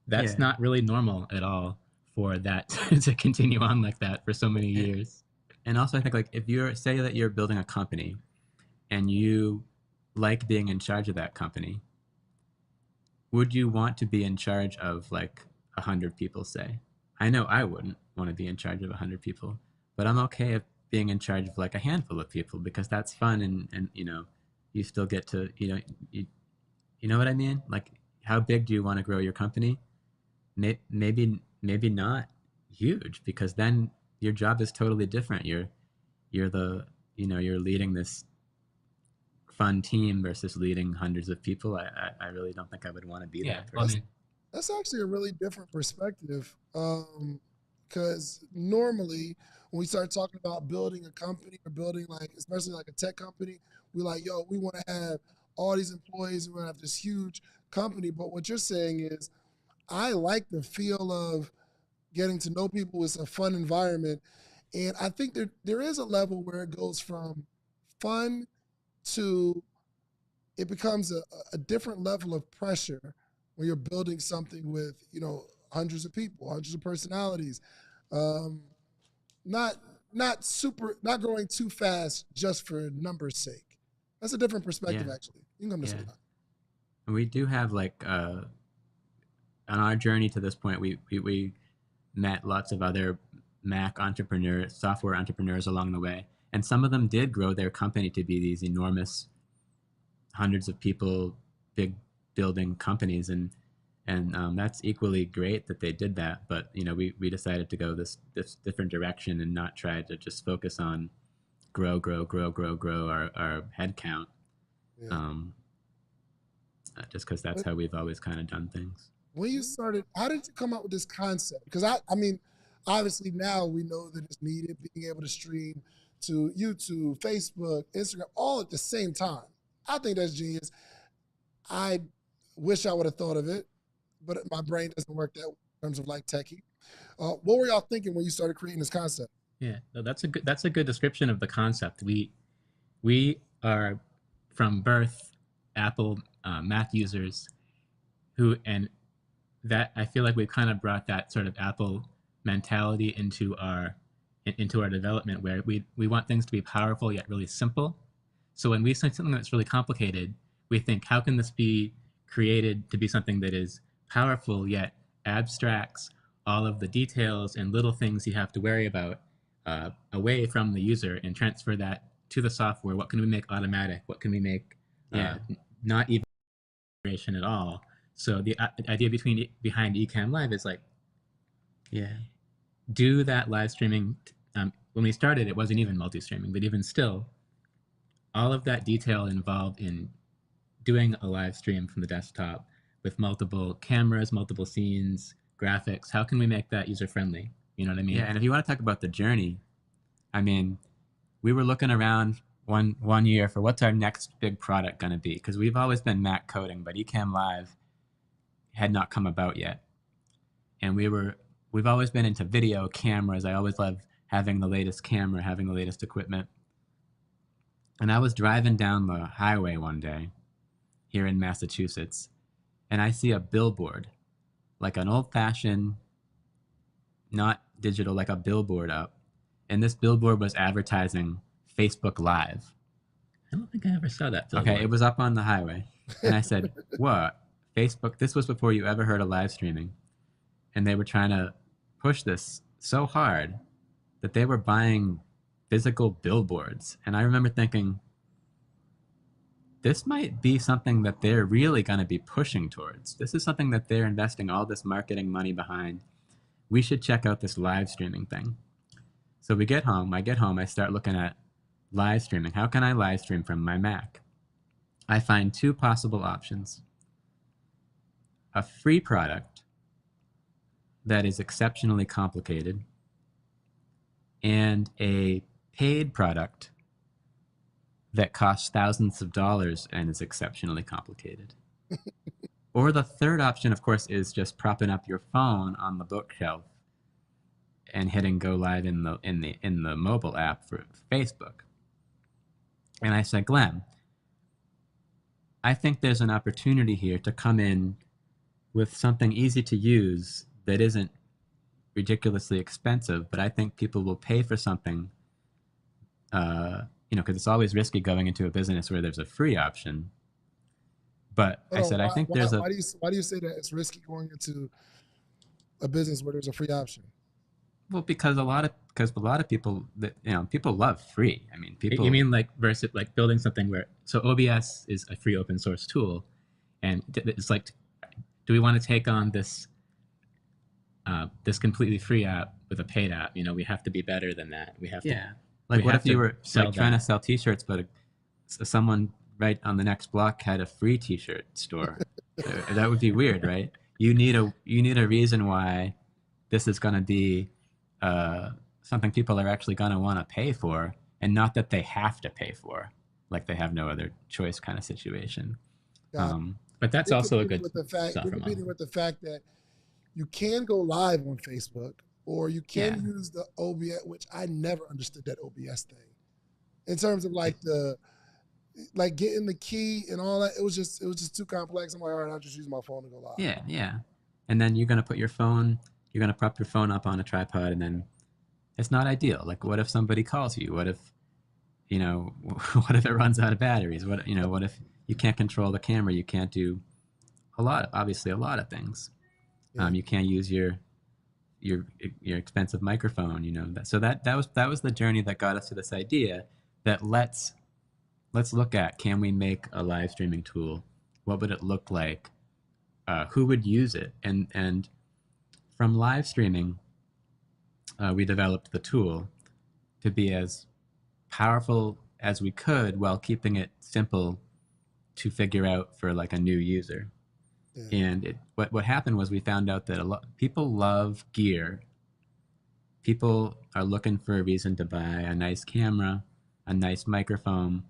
that's not really normal at all for that to continue on like that for so many years. And also, I think like if you're say that you're building a company and you like being in charge of that company, would you want to be in charge of like 100 people, say? I know I wouldn't want to be in charge of 100 people, but I'm okay if being in charge of like a handful of people because that's fun and you know, you still get to, you know what I mean? Like how big do you want to grow your company? Maybe not huge, because then your job is totally different. You're you're leading this fun team versus leading hundreds of people. I really don't think I would want to be that person. That's actually a really different perspective. Because normally when we start talking about building a company or building like, especially like a tech company, we like, yo, we want to have all these employees, we want to have this huge company. But what you're saying is, I like the feel of getting to know people. It's a fun environment. And I think there is a level where it goes from fun to it becomes a different level of pressure when you're building something with, you know, hundreds of people, hundreds of personalities. Not growing too fast just for numbers' sake. That's a different perspective, actually. You can come to say that. We do have like on our journey to this point, we met lots of other Mac entrepreneurs, software entrepreneurs along the way, and some of them did grow their company to be these enormous, hundreds of people, big building companies, and that's equally great that they did that. But you know, we decided to go this different direction and not try to just focus on grow our head count, just because that's how we've always kind of done things. When you started, how did you come up with this concept? Because I mean, obviously now we know that it's needed, being able to stream to YouTube, Facebook, Instagram, all at the same time. I think that's genius. I wish I would have thought of it, but my brain doesn't work that way in terms of like techie. What were y'all thinking when you started creating this concept? Yeah, no, that's a good description of the concept. We are from birth Apple Mac users and that I feel like we've kind of brought that sort of Apple mentality into our development, where we want things to be powerful yet really simple. So when we see something that's really complicated, we think, how can this be created to be something that is powerful yet abstracts all of the details and little things you have to worry about away from the user and transfer that to the software? What can we make automatic? What can we make not even integration at all? So the idea behind Ecamm Live is like, do that live streaming. When we started, it wasn't even multi-streaming, but even still, all of that detail involved in doing a live stream from the desktop with multiple cameras, multiple scenes, graphics. How can we make that user-friendly? You know what I mean? Yeah, and if you want to talk about the journey, I mean, we were looking around one year for what's our next big product going to be, because we've always been Mac coding, but Ecamm Live had not come about yet. And we've always been into video cameras. I always loved having the latest camera, having the latest equipment. And I was driving down the highway one day here in Massachusetts, and I see a billboard, like an old-fashioned, not digital, like a billboard up. And this billboard was advertising Facebook Live. I don't think I ever saw that billboard. Okay, it was up on the highway. And I said, what? Facebook? This was before you ever heard of live streaming. And they were trying to push this so hard that they were buying physical billboards. And I remember thinking, this might be something that they're really going to be pushing towards. This is something that they're investing all this marketing money behind. We should check out this live streaming thing. So I get home, I start looking at live streaming. How can I live stream from my Mac? I find two possible options. A free product that is exceptionally complicated, and a paid product that costs thousands of dollars and is exceptionally complicated. Or the third option, of course, is just propping up your phone on the bookshelf and hitting go live in the mobile app for Facebook. And I said, Glenn, I think there's an opportunity here to come in with something easy to use that isn't ridiculously expensive, but I think people will pay for something, because it's always risky going into a business where there's a free option. But I said, I think there's a... Why do you say that it's risky going into a business where there's a free option? Well, because a lot of people people love free. I mean, people. You mean like building something where OBS is a free open source tool, and it's like, do we want to take on this this completely free app with a paid app? We have to be better than that. We have to. Like, what if you were trying to sell T-shirts, but someone right on the next block had a free T-shirt store? That would be weird, right? You need a reason why this is going to be something people are actually going to want to pay for, and not that they have to pay for, like they have no other choice kind of situation. But that's also a good You're competing with the fact that you can go live on Facebook, or you can use the OBS, which I never understood that OBS thing. In terms of getting the key and all that, it was just too complex. I'm like, all right, I'll just use my phone to go live. Yeah. And then you're gonna prop your phone up on a tripod, and then it's not ideal. Like, what if somebody calls you? What if what if it runs out of batteries? What if you can't control the camera? You can't do a lot of things. Yeah. You can't use your expensive microphone, So that was the journey that got us to this idea that let's look at, can we make a live streaming tool? What would it look like? Who would use it? And from live streaming, we developed the tool to be as powerful as we could while keeping it simple to figure out for like a new user. Yeah. And what happened was we found out that a lot people love gear. People are looking for a reason to buy a nice camera, a nice microphone,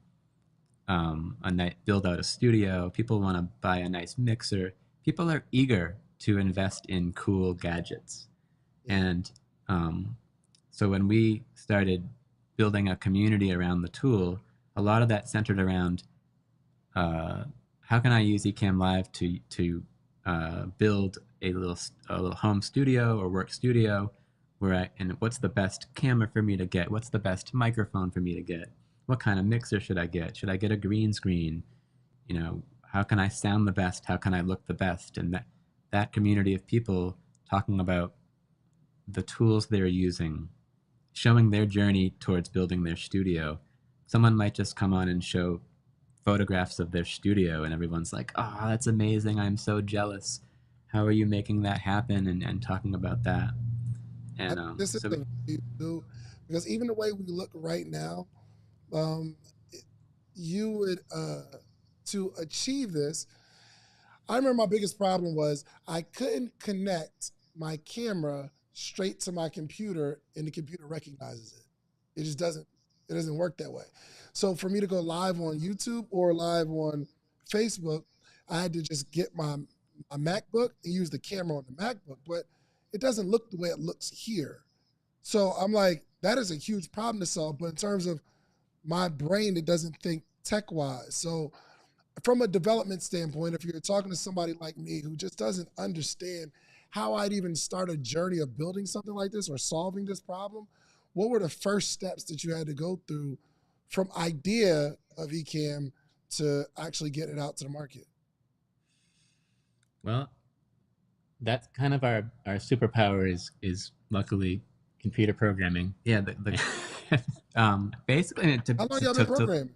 build out a studio. People want to buy a nice mixer. People are eager to invest in cool gadgets. Yeah. And so when we started building a community around the tool, a lot of that centered around how can I use Ecamm Live to build a little home studio or work studio and what's the best camera for me to get? What's the best microphone for me to get? What kind of mixer should I get? Should I get a green screen? How can I sound the best? How can I look the best? And that community of people talking about the tools they're using, showing their journey towards building their studio. Someone might just come on and show photographs of their studio, and everyone's like, oh, that's amazing. I'm so jealous. How are you making that happen? And talking about that. And this is because even the way we look right now, you would to achieve this. I remember my biggest problem was I couldn't connect my camera straight to my computer, and the computer recognizes it. It just doesn't work that way. So for me to go live on YouTube or live on Facebook, I had to just get my MacBook and use the camera on the MacBook, but it doesn't look the way it looks here. So I'm like, that is a huge problem to solve, but in terms of my brain, it doesn't think tech-wise. So from a development standpoint, if you're talking to somebody like me who just doesn't understand how I'd even start a journey of building something like this or solving this problem, what were the first steps that you had to go through from idea of Ecamm to actually get it out to the market? Well, that's kind of our superpower is luckily computer programming. Yeah, basically. How long y'all been programming?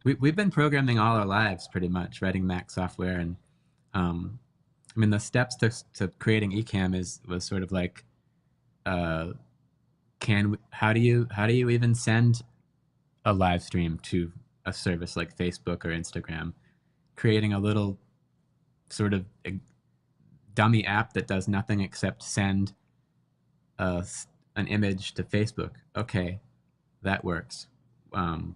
we've been programming all our lives pretty much, writing Mac software, and I mean the steps to creating Ecamm was sort of like, how do you even send a live stream to a service like Facebook or Instagram? Creating a little sort of a dummy app that does nothing except send an image to Facebook. Okay, that works. Now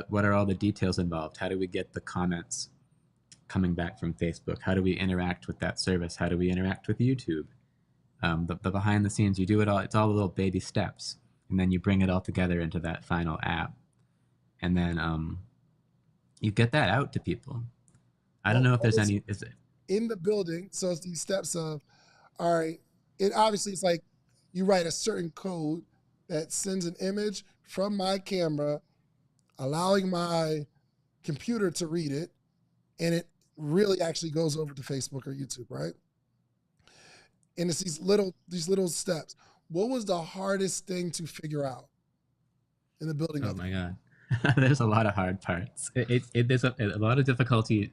what are all the details involved? How do we get the comments coming back from Facebook? How do we interact with that service? How do we interact with YouTube? The behind the scenes, you do it all. It's all little baby steps, and then you bring it all together into that final app, and then you get that out to people. I don't know if there's any. Is it in the building? So it's these steps of, all right. It obviously it's like you write a certain code that sends an image from my camera, allowing my computer to read it, and it really actually goes over to Facebook or YouTube, right? And it's these little steps. What was the hardest thing to figure out in the building? Oh my God. There's a lot of hard parts. There's a lot of difficulty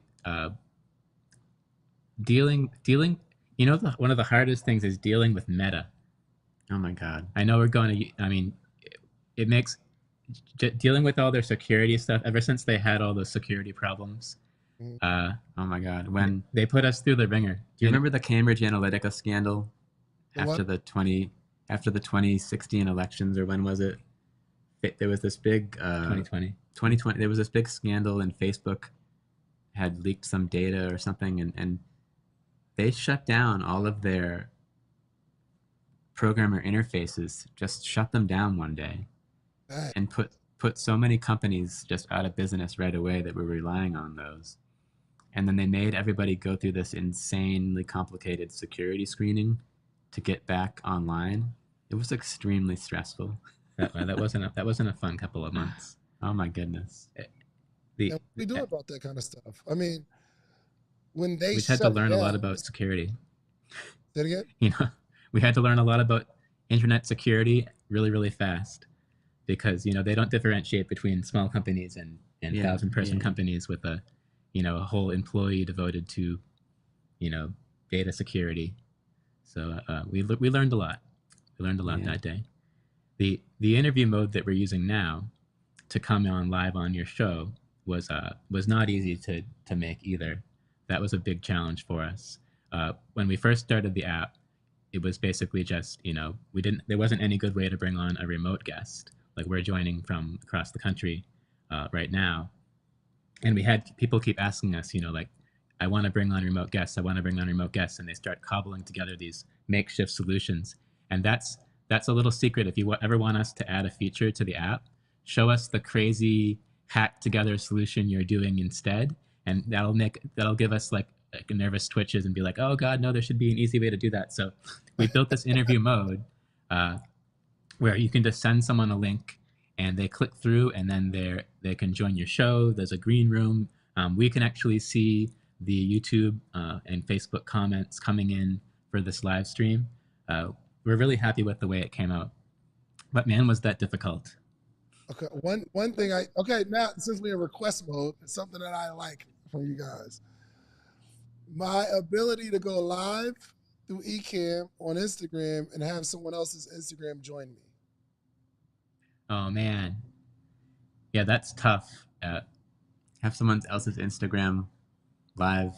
dealing. One of the hardest things is dealing with Meta. Oh my God. I know we're going to. I mean, it makes dealing with all their security stuff. Ever since they had all the security problems. Oh my God. When they put us through the ringer. Do you remember the Cambridge Analytica scandal after the 2016 elections, or when was it? There was this big 2020. There was this big scandal, and Facebook had leaked some data or something, and they shut down all of their programmer interfaces. Just shut them down one day, and put so many companies just out of business right away that were relying on those. And then they made everybody go through this insanely complicated security screening to get back online. It was extremely stressful. That wasn't a fun couple of months. Oh my goodness. What we do about that kind of stuff? I mean, when they we had to learn a lot about security. Say it again? We had to learn a lot about internet security really, really fast, because they don't differentiate between small companies and 1,000-person companies with a whole employee devoted to data security. So we learned a lot. We learned a lot that day. The interview mode that we're using now to come on live on your show was not easy to make either. That was a big challenge for us. When we first started the app, it was basically just there wasn't any good way to bring on a remote guest. Like, we're joining from across the country right now, and we had people keep asking us, like, I want to bring on remote guests. I want to bring on remote guests, and they start cobbling together these makeshift solutions. And that's a little secret. If you ever want us to add a feature to the app, show us the crazy hacked together solution you're doing instead, and that'll give us like nervous twitches and be like, oh God, no, there should be an easy way to do that. So we built this interview mode where you can just send someone a link and they click through, and then they can join your show. There's a green room. We can actually see the YouTube and Facebook comments coming in for this live stream. We're really happy with the way it came out, but man, was that difficult. Okay, one thing now since we're in request mode, it's something that I like from you guys. My ability to go live through Ecamm on Instagram and have someone else's Instagram join me. Oh man, yeah, that's tough. Have someone else's Instagram live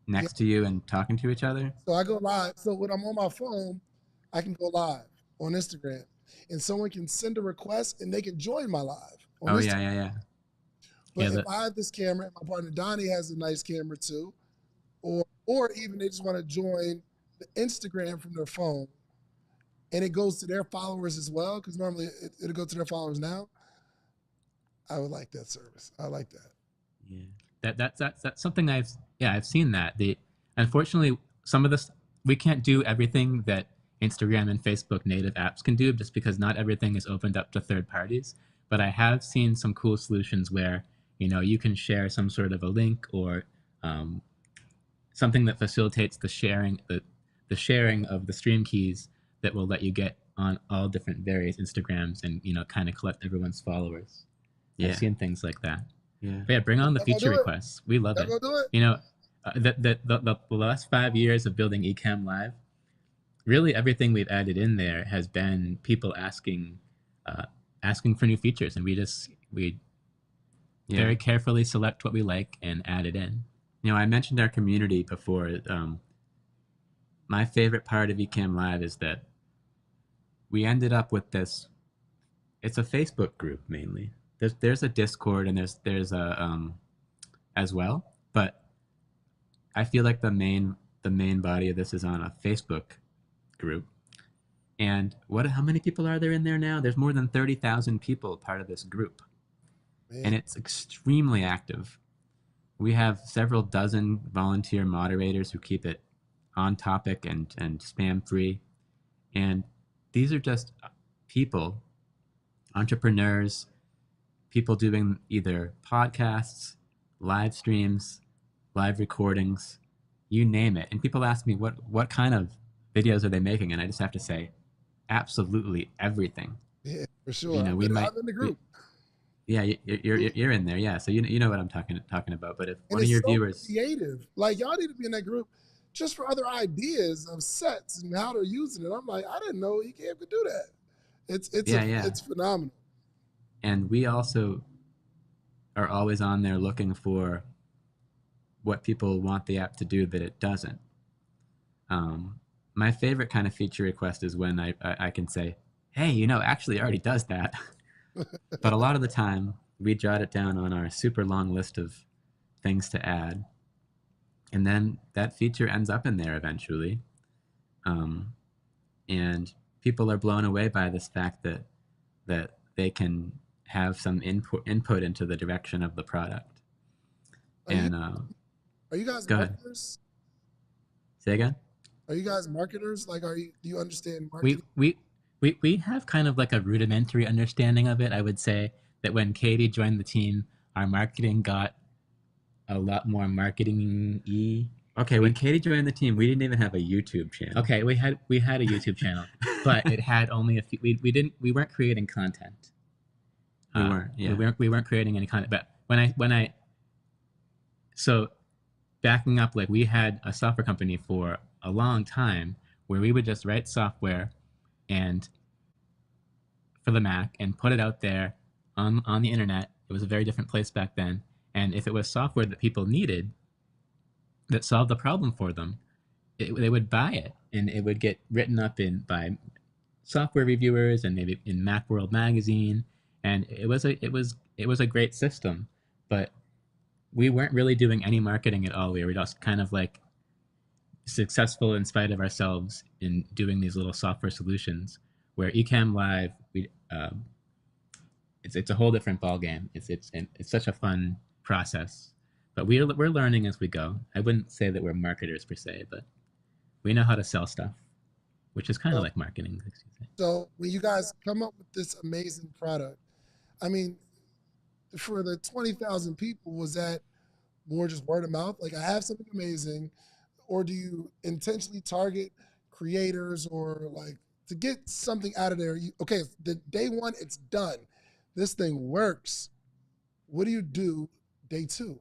next to you and talking to each other. So I go live. So when I'm on my phone, I can go live on Instagram, and someone can send a request and they can join my live. Oh Instagram. Yeah. But if I have this camera, and my partner Donnie has a nice camera too, or even they just want to join the Instagram from their phone, and it goes to their followers as well, because normally it'll go to their followers now. I would like that service. I like that. Yeah, that's something I've seen that. Unfortunately, some of this we can't do everything that Instagram and Facebook native apps can do, just because not everything is opened up to third parties. But I have seen some cool solutions where you can share some sort of a link or something that facilitates the sharing of the stream keys that will let you get on all different various Instagrams and kind of collect everyone's followers. Yeah. I've seen things like that. Yeah. But yeah, bring on the Y'all gonna feature do it? requests. We love Y'all it. gonna do it? You know, the last 5 years of building Ecamm Live, really everything we've added in there has been people asking for new features, and we very carefully select what we like and add it in. You know, I mentioned our community before. My favorite part of Ecamm Live is that we ended up with this. It's a Facebook group mainly. There's a Discord and there's a as well, but I feel like the main body of this is on a Facebook group. And how many people are there in there now? There's more than 30,000 people part of this group. Man. And it's extremely active. We have several dozen volunteer moderators who keep it on topic and spam free. And these are just people, entrepreneurs, people doing either podcasts, live streams, live recordings, you name it. And people ask me what kind of videos are they making, and I just have to say, absolutely everything. Yeah, for sure. You know, I'm in the group. Yeah, you're in there. Yeah, so you know what I'm talking about. But if And one of your so viewers, creative, like y'all need to be in that group just for other ideas of sets and how they're using it. I'm like, I didn't know Ecamm could do that. It's phenomenal. And we also are always on there looking for what people want the app to do that it doesn't. My favorite kind of feature request is when I can say, hey, you know, actually it already does that. But a lot of the time we jot it down on our super long list of things to add. And then that feature ends up in there eventually. And people are blown away by this fact that they can have some input into the direction of the product. Are you guys marketers? Say again? Are you guys marketers? Like, do you understand marketing? We have kind of like a rudimentary understanding of it. I would say that when Katie joined the team, our marketing got a lot more marketing-y. Okay, when Katie joined the team, we didn't even have a YouTube channel. Okay, we had a YouTube channel, but it had only a few. We weren't creating content. We weren't. Yeah. We weren't creating any content. But so backing up, like we had a software company for a long time where we would just write software and for the Mac and put it out there on the internet. It was a very different place back then. And if it was software that people needed that solved the problem for them, they would buy it, and it would get written up by software reviewers and maybe in Macworld magazine. And it was a great system, but we weren't really doing any marketing at all. We were just kind of like successful in spite of ourselves in doing these little software solutions. Where Ecamm Live, it's a whole different ballgame. It's such a fun process, but we're learning as we go. I wouldn't say that we're marketers per se, but we know how to sell stuff, which is kind of like marketing. So when you guys come up with this amazing product, I mean, for the 20,000 people, was that more just word of mouth? Like, I have something amazing, or do you intentionally target creators or like to get something out of there? Okay, the day one, it's done. This thing works. What do you do day two?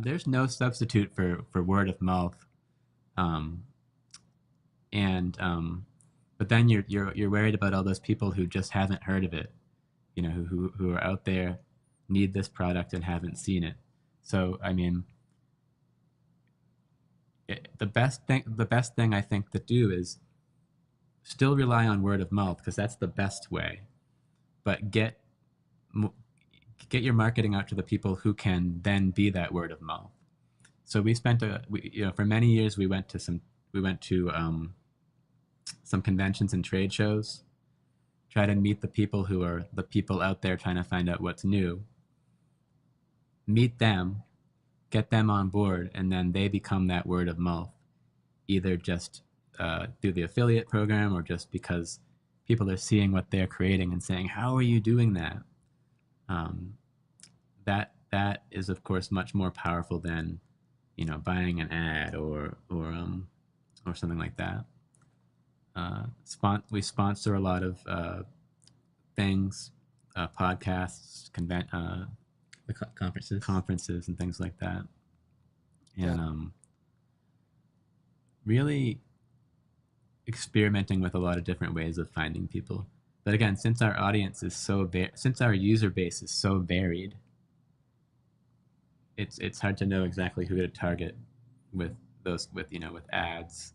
There's no substitute for word of mouth, but then you're worried about all those people who just haven't heard of it, you know, who are out there, need this product and haven't seen it. So I mean, the best thing I think to do is still rely on word of mouth, because that's the best way, but get your marketing out to the people who can then be that word of mouth. So we spent for many years we went to some conventions and trade shows, try to meet the people who are the people out there trying to find out what's new, meet them, get them on board, and then they become that word of mouth, either just through the affiliate program or just because people are seeing what they're creating and saying, how are you doing that? That is, of course, much more powerful than, you know, buying an ad or something like that. We sponsor a lot of things. podcasts, The conferences. conferences, and things like that. And really experimenting with a lot of different ways of finding people. But again, since our audience is since our user base is so varied, it's hard to know exactly who to target with ads.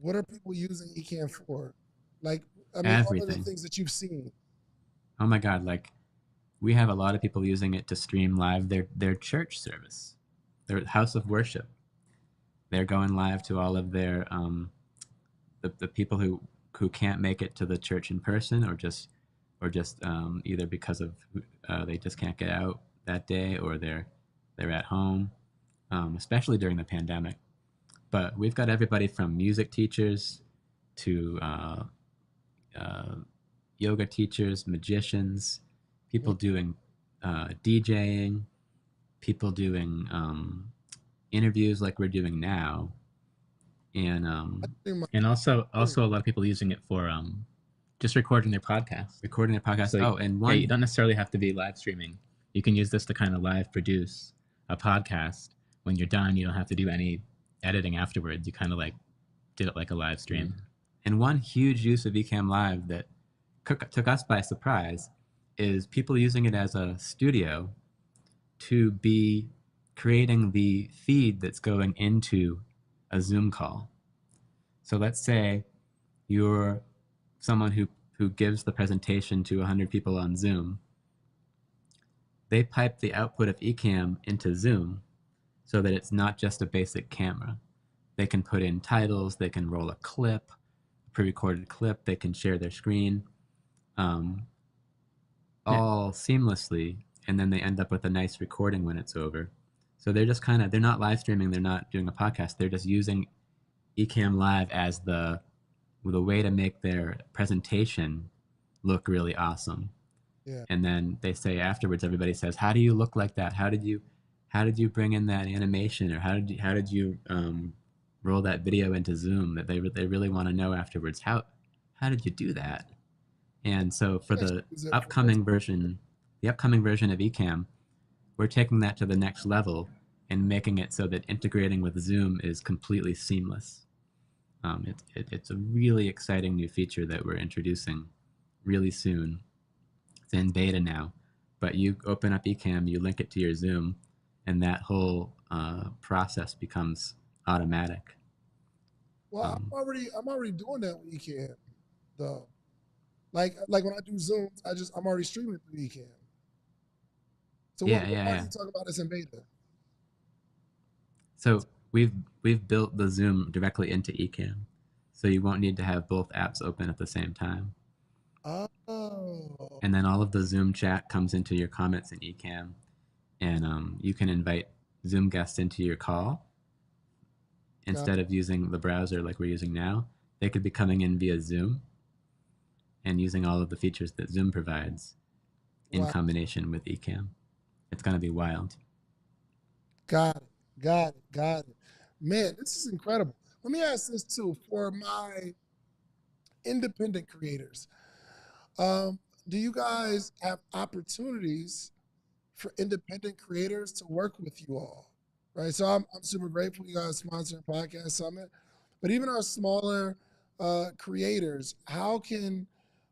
What are people using Ecamm for? Like, I mean, all of the Everything. things that you've seen. Oh my God, like we have a lot of people using it to stream live their church service, their house of worship. They're going live to all of their the people who can't make it to the church in person, or just either because of they just can't get out that day, or they're at home, especially during the pandemic. But we've got everybody from music teachers to yoga teachers, magicians, people doing DJing, people doing interviews like we're doing now, and And also a lot of people using it for just recording their podcast. So, and yeah, you don't necessarily have to be live streaming. You can use this to kind of live produce a podcast. When you're done, you don't have to do any editing afterwards. You kind of like did it like a live stream. And one huge use of Ecamm Live that took us by surprise is people using it as a studio to be creating the feed that's going into a Zoom call. So let's say you're someone who gives the presentation to 100 people on Zoom. They pipe the output of Ecamm into Zoom so that it's not just a basic camera. They can put in titles, they can roll a clip, a pre-recorded clip, they can share their screen, all seamlessly, and then they end up with a nice recording when it's over. So they're just they're not live streaming, they're not doing a podcast, they're just using Ecamm Live as the way to make their presentation look really awesome. Yeah. And then they say afterwards, everybody says, how do you look like that? How did you bring in that animation? Or how did you roll that video into Zoom? That they really want to know afterwards. How did you do that? And so for the upcoming version of Ecamm, we're taking that to the next level and making it so that integrating with Zoom is completely seamless. It's a really exciting new feature that we're introducing really soon. It's in beta now, but you open up Ecamm, you link it to your Zoom, and that whole process becomes automatic. Well, I'm already doing that with Ecamm, though. Like when I do Zooms, I'm already streaming through Ecamm. So why are you talking about this in beta? So we've built the Zoom directly into Ecamm, so you won't need to have both apps open at the same time. Oh. And then all of the Zoom chat comes into your comments in Ecamm, and you can invite Zoom guests into your call instead of using the browser like we're using now. They could be coming in via Zoom and using all of the features that Zoom provides in combination with Ecamm. It's going to be wild. Got it. Man, this is incredible. Let me ask this too, for my independent creators. Do you guys have opportunities for independent creators to work with you all? Right. So I'm super grateful you guys sponsoring Podcast Summit. But even our smaller creators, how can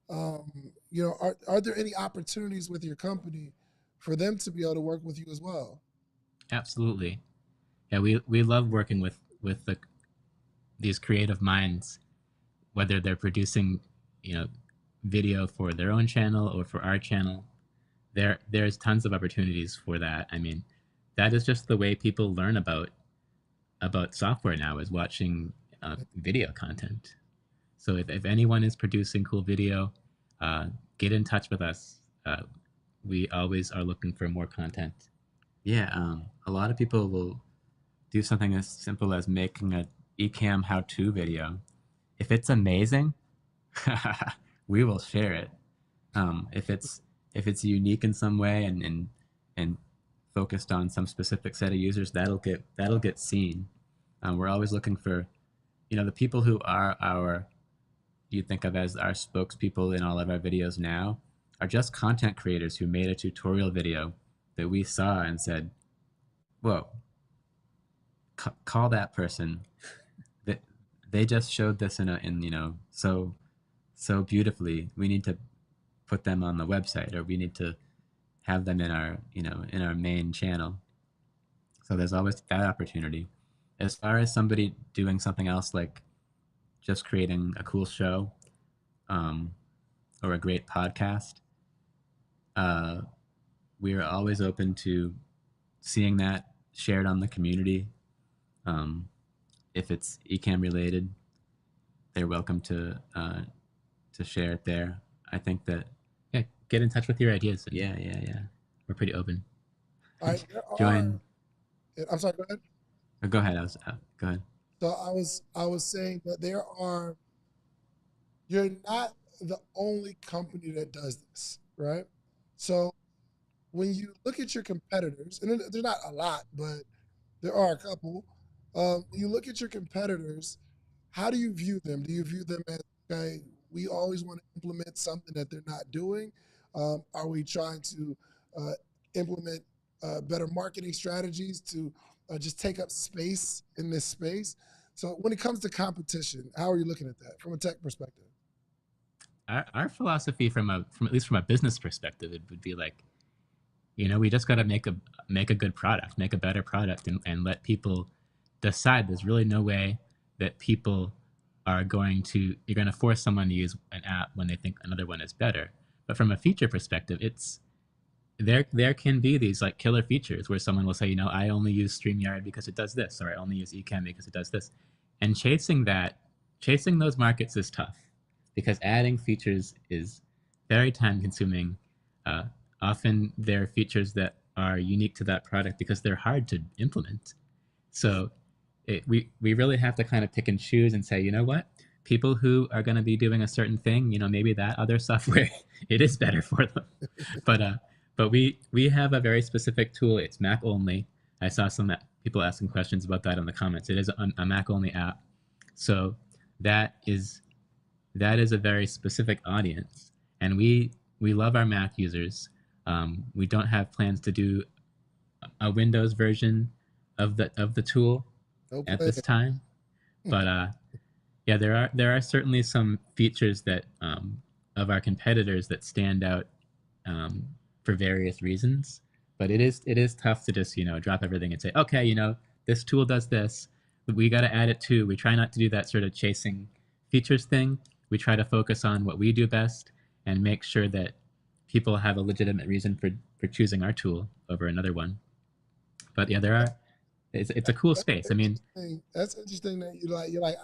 are there any opportunities with your company for them to be able to work with you as well? Absolutely. Yeah, we love working with these creative minds, whether they're producing, video for their own channel or for our channel. There's tons of opportunities for that. I mean, that is just the way people learn about software now, is watching video content. So if anyone is producing cool video, get in touch with us. We always are looking for more content. Yeah, a lot of people will do something as simple as making a Ecamm how-to video. If it's amazing, we will share it. If it's unique in some way and focused on some specific set of users, that'll get seen. We're always looking for, the people who are you think of as our spokespeople in all of our videos now are just content creators who made a tutorial video that we saw and said, whoa, call that person. That they just showed this in so beautifully. We need to put them on the website, or we need to have them in our main channel. So there's always that opportunity. As far as somebody doing something else, like just creating a cool show, or a great podcast, we are always open to seeing that shared on the community. If it's Ecamm related, they're welcome to share it there. I think that get in touch with your ideas. Yeah. We're pretty open. All right, Join. I'm sorry. Go ahead. Go ahead. Go ahead. So I was saying that you're not the only company that does this, right? So when you look at your competitors, and there's not a lot, but there are a couple. When you look at your competitors, how do you view them? Do you view them as, okay, we always want to implement something that they're not doing? Are we trying to implement better marketing strategies to just take up space in this space? So when it comes to competition, how are you looking at that from a tech perspective? Our philosophy from at least from a business perspective, it would be like, we just got to make a good product, make a better product, and let people decide. There's really no way that people you're going to force someone to use an app when they think another one is better. But from a feature perspective, there can be these like killer features where someone will say, I only use StreamYard because it does this, or I only use Ecamm because it does this. And chasing those markets is tough, because adding features is very time consuming. Often there are features that are unique to that product because they're hard to implement. So we really have to kind of pick and choose and say, you know what? People who are going to be doing a certain thing, maybe that other software, it is better for them. But we have a very specific tool. It's Mac only. I saw some people asking questions about that in the comments. It is a Mac only app. So that is a very specific audience. And we love our Mac users. We don't have plans to do a Windows version of the tool at this time. But there are certainly some features that of our competitors that stand out for various reasons. But it is tough to just drop everything and say, okay, this tool does this, we got to add it too. We try not to do that sort of chasing features thing. We try to focus on what we do best and make sure that people have a legitimate reason for choosing our tool over another one. But yeah, it's a cool space. I mean, that's interesting that you're like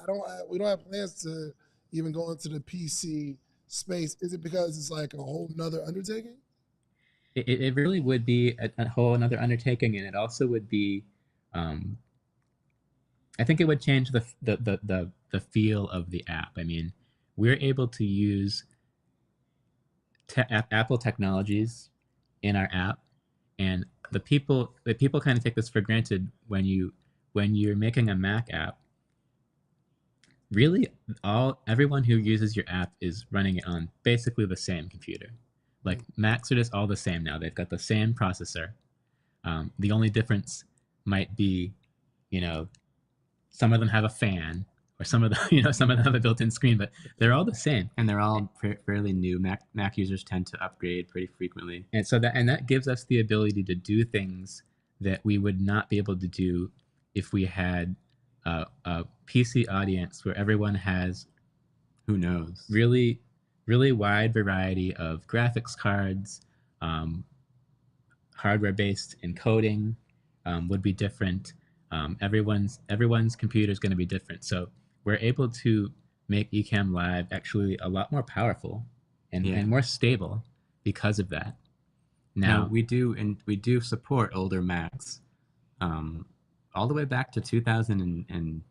we don't have plans to even go into the PC space. Is it because it's like a whole nother undertaking? It really would be a whole another undertaking, and it also would be, I think it would change the feel of the app. I mean, we're able to use Apple technologies in our app, and the people kind of take this for granted when you're making a Mac app. Really, everyone who uses your app is running it on basically the same computer. Like Macs are just all the same now. They've got the same processor. The only difference might be, some of them have a fan, or some of them have a built-in screen, but they're all the same, and they're all fairly new. Mac users tend to upgrade pretty frequently, and so that gives us the ability to do things that we would not be able to do if we had a PC audience where everyone has, who knows, really wide variety of graphics cards. Hardware-based encoding would be different. Everyone's computer is going to be different. So we're able to make Ecamm Live actually a lot more powerful and more stable because of that. Now we do support older Macs, all the way back to 2010,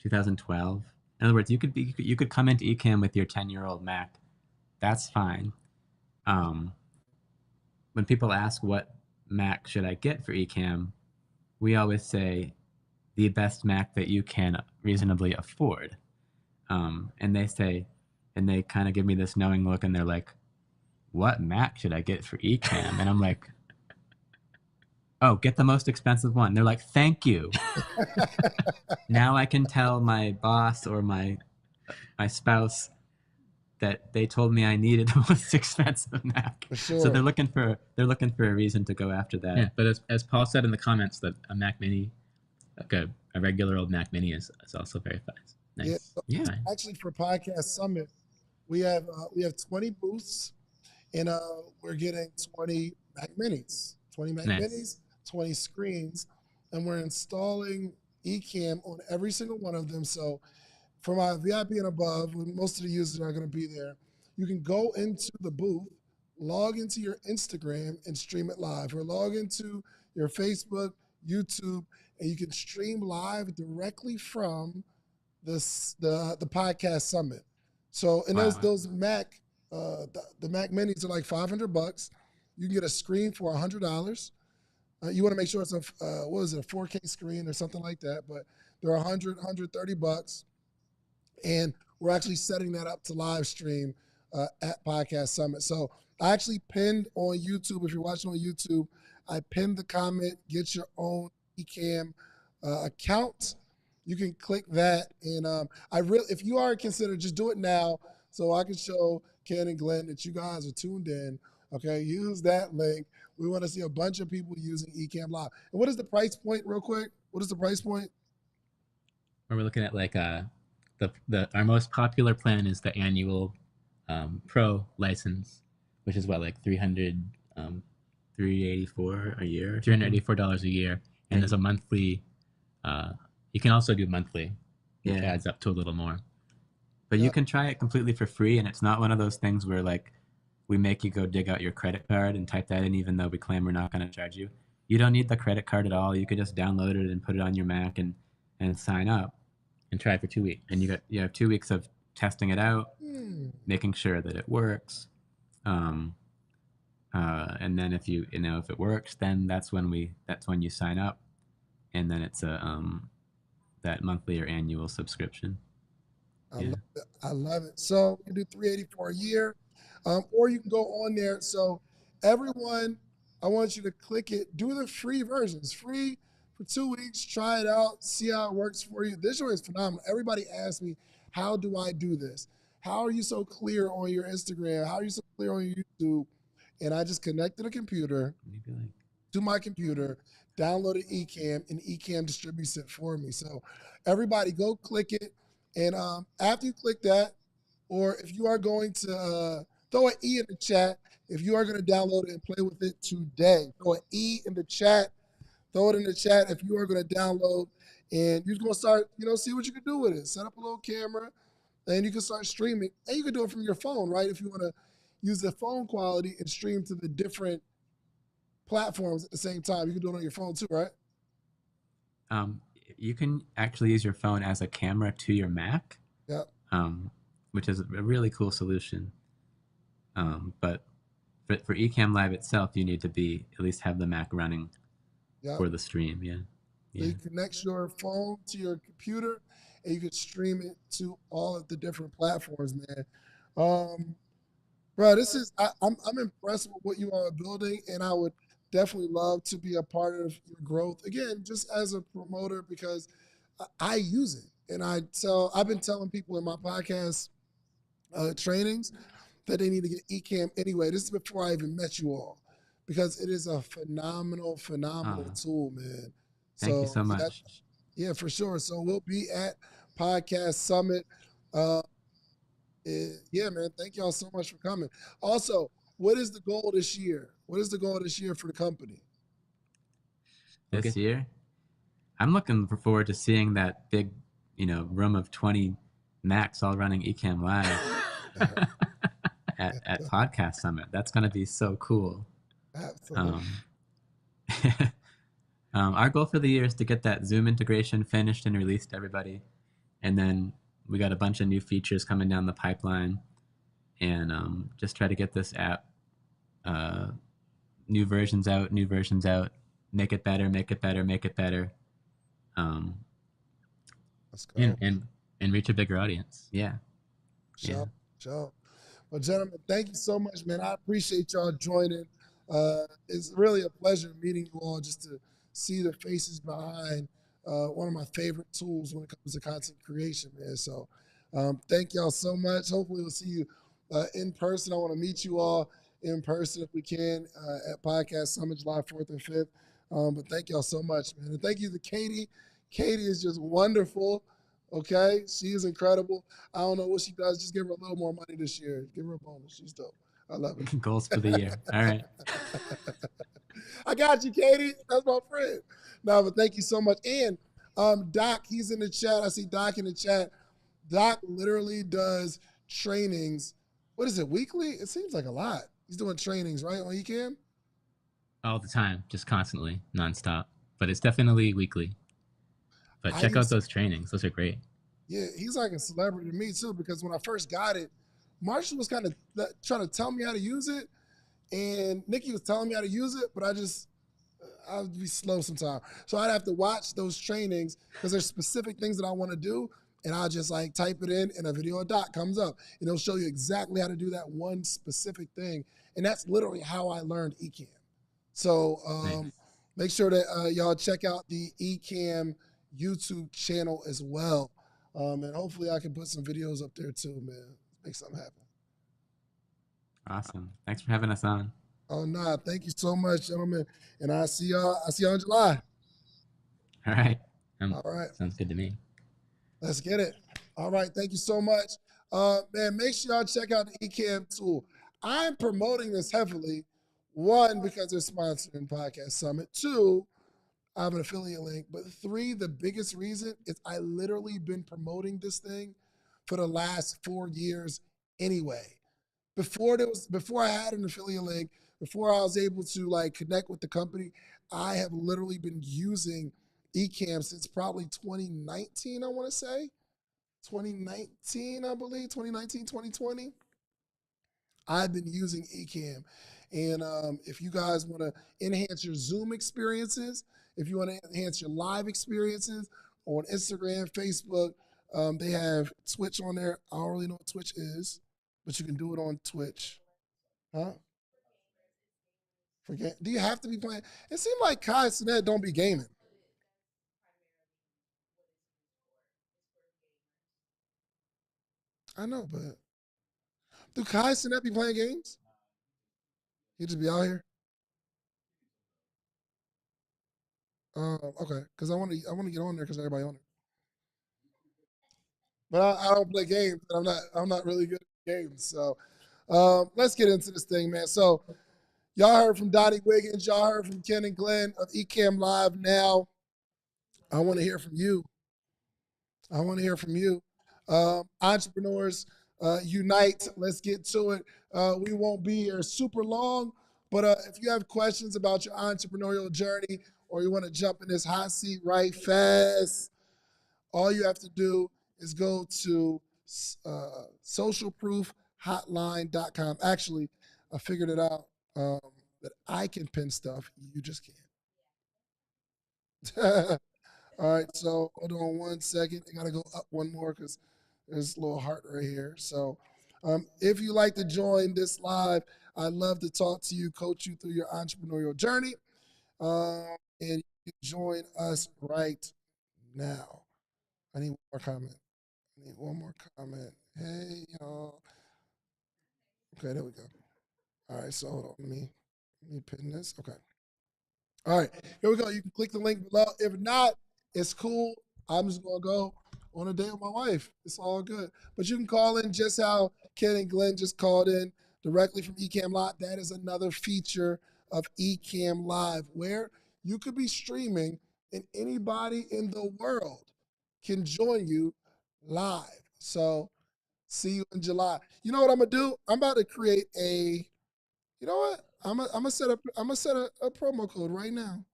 2012. In other words, you could come into Ecamm with your 10-year-old Mac. That's fine. When people ask what Mac should I get for Ecamm, we always say the best Mac that you can reasonably afford. And they say, and they kind of give me this knowing look, and they're like, "What Mac should I get for Ecamm?" And I'm like, "Oh, get the most expensive one." They're like, "Thank you." Now I can tell my boss or my spouse that they told me I needed the most expensive Mac. For sure. So they're looking for a reason to go after that. Yeah, but as Paul said in the comments, that a Mac Mini, like a regular old Mac Mini, is also very fast. Nice. Yeah. Actually, for Podcast Summit, we have 20 booths, and we're getting 20 Mac Minis, 20 Mac Nice. Minis, 20 screens, and we're installing Ecamm on every single one of them. So for my VIP and above, when most of the users are going to be there, you can go into the booth, log into your Instagram, and stream it live, or log into your Facebook, YouTube, and you can stream live directly from the Podcast Summit. So, and those Mac, the Mac Minis are like $500. You can get a screen for $100. You want to make sure it's a 4K screen or something like that, but they're $130. And we're actually setting that up to live stream at Podcast Summit. So I actually pinned on YouTube, if you're watching on YouTube, I pinned the comment, get your own Ecamm account. You can click that. And if you are considered, just do it now so I can show Ken and Glenn that you guys are tuned in. Okay, use that link. We want to see a bunch of people using Ecamm Live. And what is the price point, real quick? What is the price point? We're looking at like our most popular plan is the annual Pro license, which is what, like $384 a year? $384 a year. And there's a monthly, you can also do monthly, which adds up to a little more. But you can try it completely for free, and it's not one of those things where like we make you go dig out your credit card and type that in, even though we claim we're not going to charge you. You don't need the credit card at all. You can just download it and put it on your Mac and sign up. And try it for 2 weeks. And you have 2 weeks of testing it out, making sure that it works. And then if if it works, then that's when you sign up, and then it's that monthly or annual subscription. I love it. So you can do $384 a year, or you can go on there. So everyone, I want you to click it. Do the free version. It's free for 2 weeks. Try it out. See how it works for you. This show is phenomenal. Everybody asks me, how do I do this? How are you so clear on your Instagram? How are you so clear on your YouTube? And I just connected a computer to my computer, downloaded Ecamm, and Ecamm distributes it for me. So everybody go click it. And after you click that, or if you are going to throw an E in the chat, if you are going to download it and play with it today, throw an E in the chat. Throw it in the chat if you are going to download, and you're going to start, see what you can do with it. Set up a little camera, and you can start streaming. And you can do it from your phone, right? If you want to use the phone quality and stream to the different platforms at the same time, you can do it on your phone too, right? You can actually use your phone as a camera to your Mac. Yeah. Which is a really cool solution. But for Ecamm Live itself, you need to at least have the Mac running. For the stream, So you connect your phone to your computer, and you can stream it to all of the different platforms, man. Bro, I'm impressed with what you are building, and I would definitely love to be a part of your growth. Again, just as a promoter, because I use it, and I've been telling people in my podcast trainings that they need to get Ecamm anyway. This is before I even met you all, because it is a phenomenal tool, man. Thank you so much. Yeah, for sure. So we'll be at Podcast Summit. Yeah, man. Thank y'all so much for coming. Also, what is the goal this year? What is the goal this year for the company? This year? I'm looking forward to seeing that big, room of 20 Macs all running Ecamm Live at Podcast Summit. That's going to be so cool. Absolutely. Our goal for the year is to get that Zoom integration finished and released to everybody. And then we got a bunch of new features coming down the pipeline, and just try to get this app, new versions out, make it better. Let's go. And reach a bigger audience. Yeah. Sure. Sure. Well, gentlemen, thank you so much, man. I appreciate y'all joining. It's really a pleasure meeting you all just to see the faces behind one of my favorite tools when it comes to content creation, man. So thank y'all so much. Hopefully we'll see you in person. I want to meet you all in person if we can at Podcast Summit, July 4th and 5th. But thank y'all so much, man. And thank you to Katie. Katie is just wonderful. Okay, she is incredible. I don't know what she does. Just give her a little more money this year. Give her a bonus. She's dope. I love it. Goals for the year. All right. I got you, Katie. That's my friend. No, but thank you so much. And Doc, he's in the chat. I see Doc in the chat. Doc literally does trainings. What is it, weekly? It seems like a lot. He's doing trainings, right, on Ecamm? All the time, just constantly, nonstop. But it's definitely weekly. But check out those trainings. Those are great. Yeah, he's like a celebrity to me too, because when I first got it, Marshall was kind of trying to tell me how to use it, and Nikki was telling me how to use it, but I'd be slow sometimes. So I'd have to watch those trainings because there's specific things that I want to do, and I'll just like type it in and a video or doc comes up, and it'll show you exactly how to do that one specific thing. And that's literally how I learned Ecamm. So Nice. make sure that y'all check out the Ecamm YouTube channel as well. And hopefully I can put some videos up there too, man. Make something happen. Awesome. Thanks for having us on. Oh, nah. Thank you so much, gentlemen. And I see y'all in July. All right. All right. Sounds good to me. Let's get it. All right. Thank you so much. Man, make sure y'all check out the Ecamm tool. I'm promoting this heavily. One, because they're sponsoring Podcast Summit. Two, I have an affiliate link. But three, the biggest reason is I literally been promoting this thing for the last 4 years anyway. Before I had an affiliate link, before I was able to like connect with the company, I have literally been using Ecamm since probably 2019, I want to say. 2019, I believe, 2019, 2020. I've been using Ecamm. And if you guys want to enhance your Zoom experiences, if you want to enhance your live experiences on Instagram, Facebook, they have Twitch on there. I don't really know what Twitch is, but you can do it on Twitch. Huh? Forget. Do you have to be playing? It seemed like Kai Sinet don't be gaming. I know, but do Kai Sinet be playing games? He just be out here. Okay, because I want to get on there because everybody on there. But I don't play games. And I'm not really good at games. So let's get into this thing, man. So y'all heard from Donnie Wiggins. Y'all heard from Ken and Glenn of Ecamm Live now. I want to hear from you. I want to hear from you. Entrepreneurs, unite. Let's get to it. We won't be here super long, but if you have questions about your entrepreneurial journey or you want to jump in this hot seat right fast, all you have to do is go to socialproofhotline.com. Actually, I figured it out that I can pin stuff. You just can't. All right, so hold on 1 second. I gotta go up one more because there's a little heart right here. So if you like to join this live, I'd love to talk to you, coach you through your entrepreneurial journey. And you can join us right now. I need one more comment. Hey, y'all. Okay, there we go. All right, so hold on. Let me pin this. Okay. All right, here we go. You can click the link below. If not, it's cool. I'm just gonna go on a date with my wife. It's all good. But you can call in just how Ken and Glenn just called in directly from Ecamm Live. That is another feature of Ecamm Live where you could be streaming and anybody in the world can join you live. So see you in July. You know what I'm gonna do? I'm about to create a. You know what? I'm gonna set a promo code right now,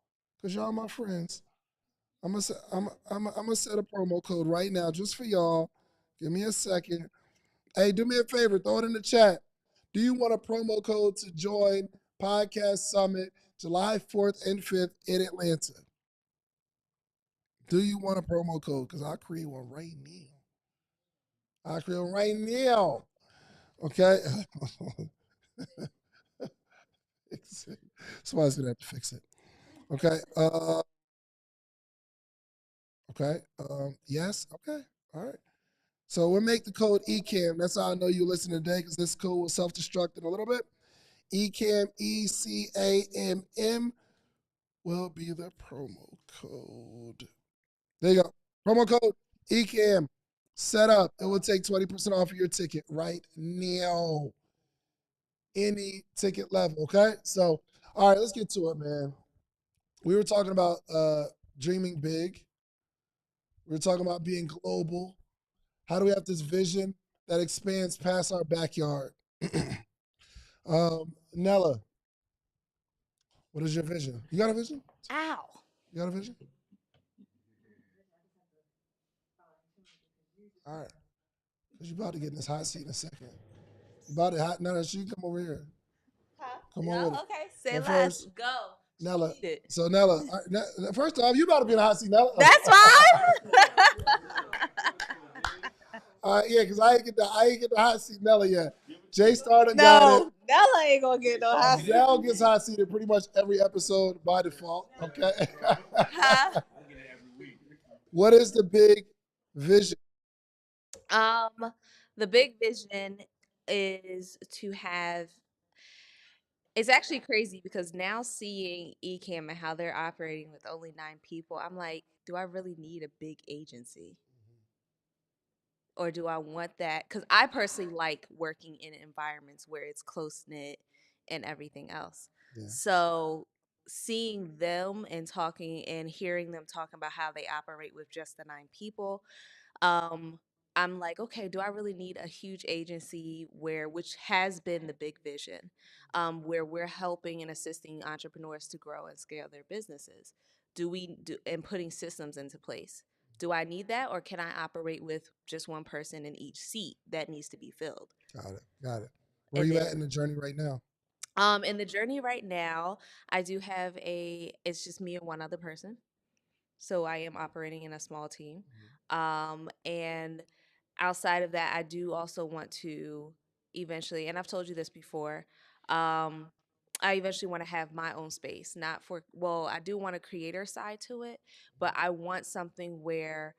cause y'all my friends. I'm gonna set a promo code right now just for y'all. Give me a second. Hey, do me a favor, throw it in the chat. Do you want a promo code to join Podcast Summit July 4th and 5th in Atlanta? Do you want a promo code? Because I'll create one right now. Okay. Somebody's gonna have to fix it. Okay. Okay. Yes. Okay. All right. So we'll make the code Ecamm. That's how I know you listen today, because this code will self-destruct in a little bit. Ecamm, ECAMM, will be the promo code. There you go. Promo code Ecamm. Set up. It will take 20% off of your ticket right now. Any ticket level. Okay. So, all right, let's get to it, man. We were talking about dreaming big. We were talking about being global. How do we have this vision that expands past our backyard? Nella, what is your vision? You got a vision? Ow. You got a vision? All right. Because you're about to get in this hot seat in a second. You about to hot Nella, she can come over here. Huh? Come on with it. Okay, say But less. first, Go. Nella. Eat it. So Nella, first off, you about to be in a hot seat, Nella. That's fine. Yeah, because I ain't get the hot seat, Nella yet. Jay Starter got it. Nella ain't gonna get no hot seat. Zell gets hot seated pretty much every episode by default. Okay. Huh? What is the big vision? The big vision is to have. It's actually crazy because now seeing Ecamm and how they're operating with only 9 people, I'm like, do I really need a big agency? Or do I want that? Because I personally like working in environments where it's close knit and everything else. Yeah. So seeing them and talking and hearing them talking about how they operate with just the 9 people, I'm like, okay, do I really need a huge agency which has been the big vision, where we're helping and assisting entrepreneurs to grow and scale their businesses? And putting systems into place? Do I need that, or can I operate with just one person in each seat that needs to be filled? Got it. Where are you at in the journey right now? In the journey right now, I do have it's just me and one other person. So I am operating in a small team. And outside of that, I do also want to eventually, and I've told you this before, I eventually want to have my own space. I do want a creator side to it, but I want something where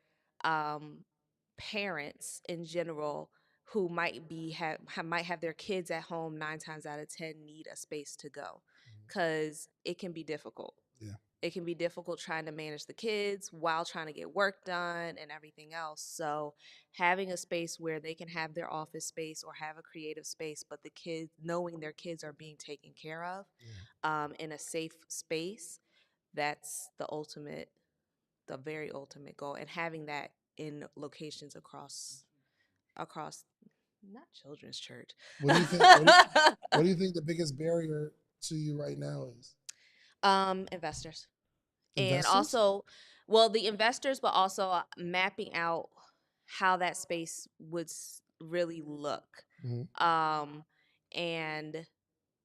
parents in general who might have their kids at home 9 times out of 10 need a space to go, because it can be difficult. Yeah. It can be difficult trying to manage the kids while trying to get work done and everything else. So having a space where they can have their office space or have a creative space, but the kids, knowing their kids are being taken care of in a safe space, that's the very ultimate goal. And having that in locations across not children's church. What do you think? What do you think the biggest barrier to you right now is? Investors. Investors? And also, the investors, but also mapping out how that space would really look. And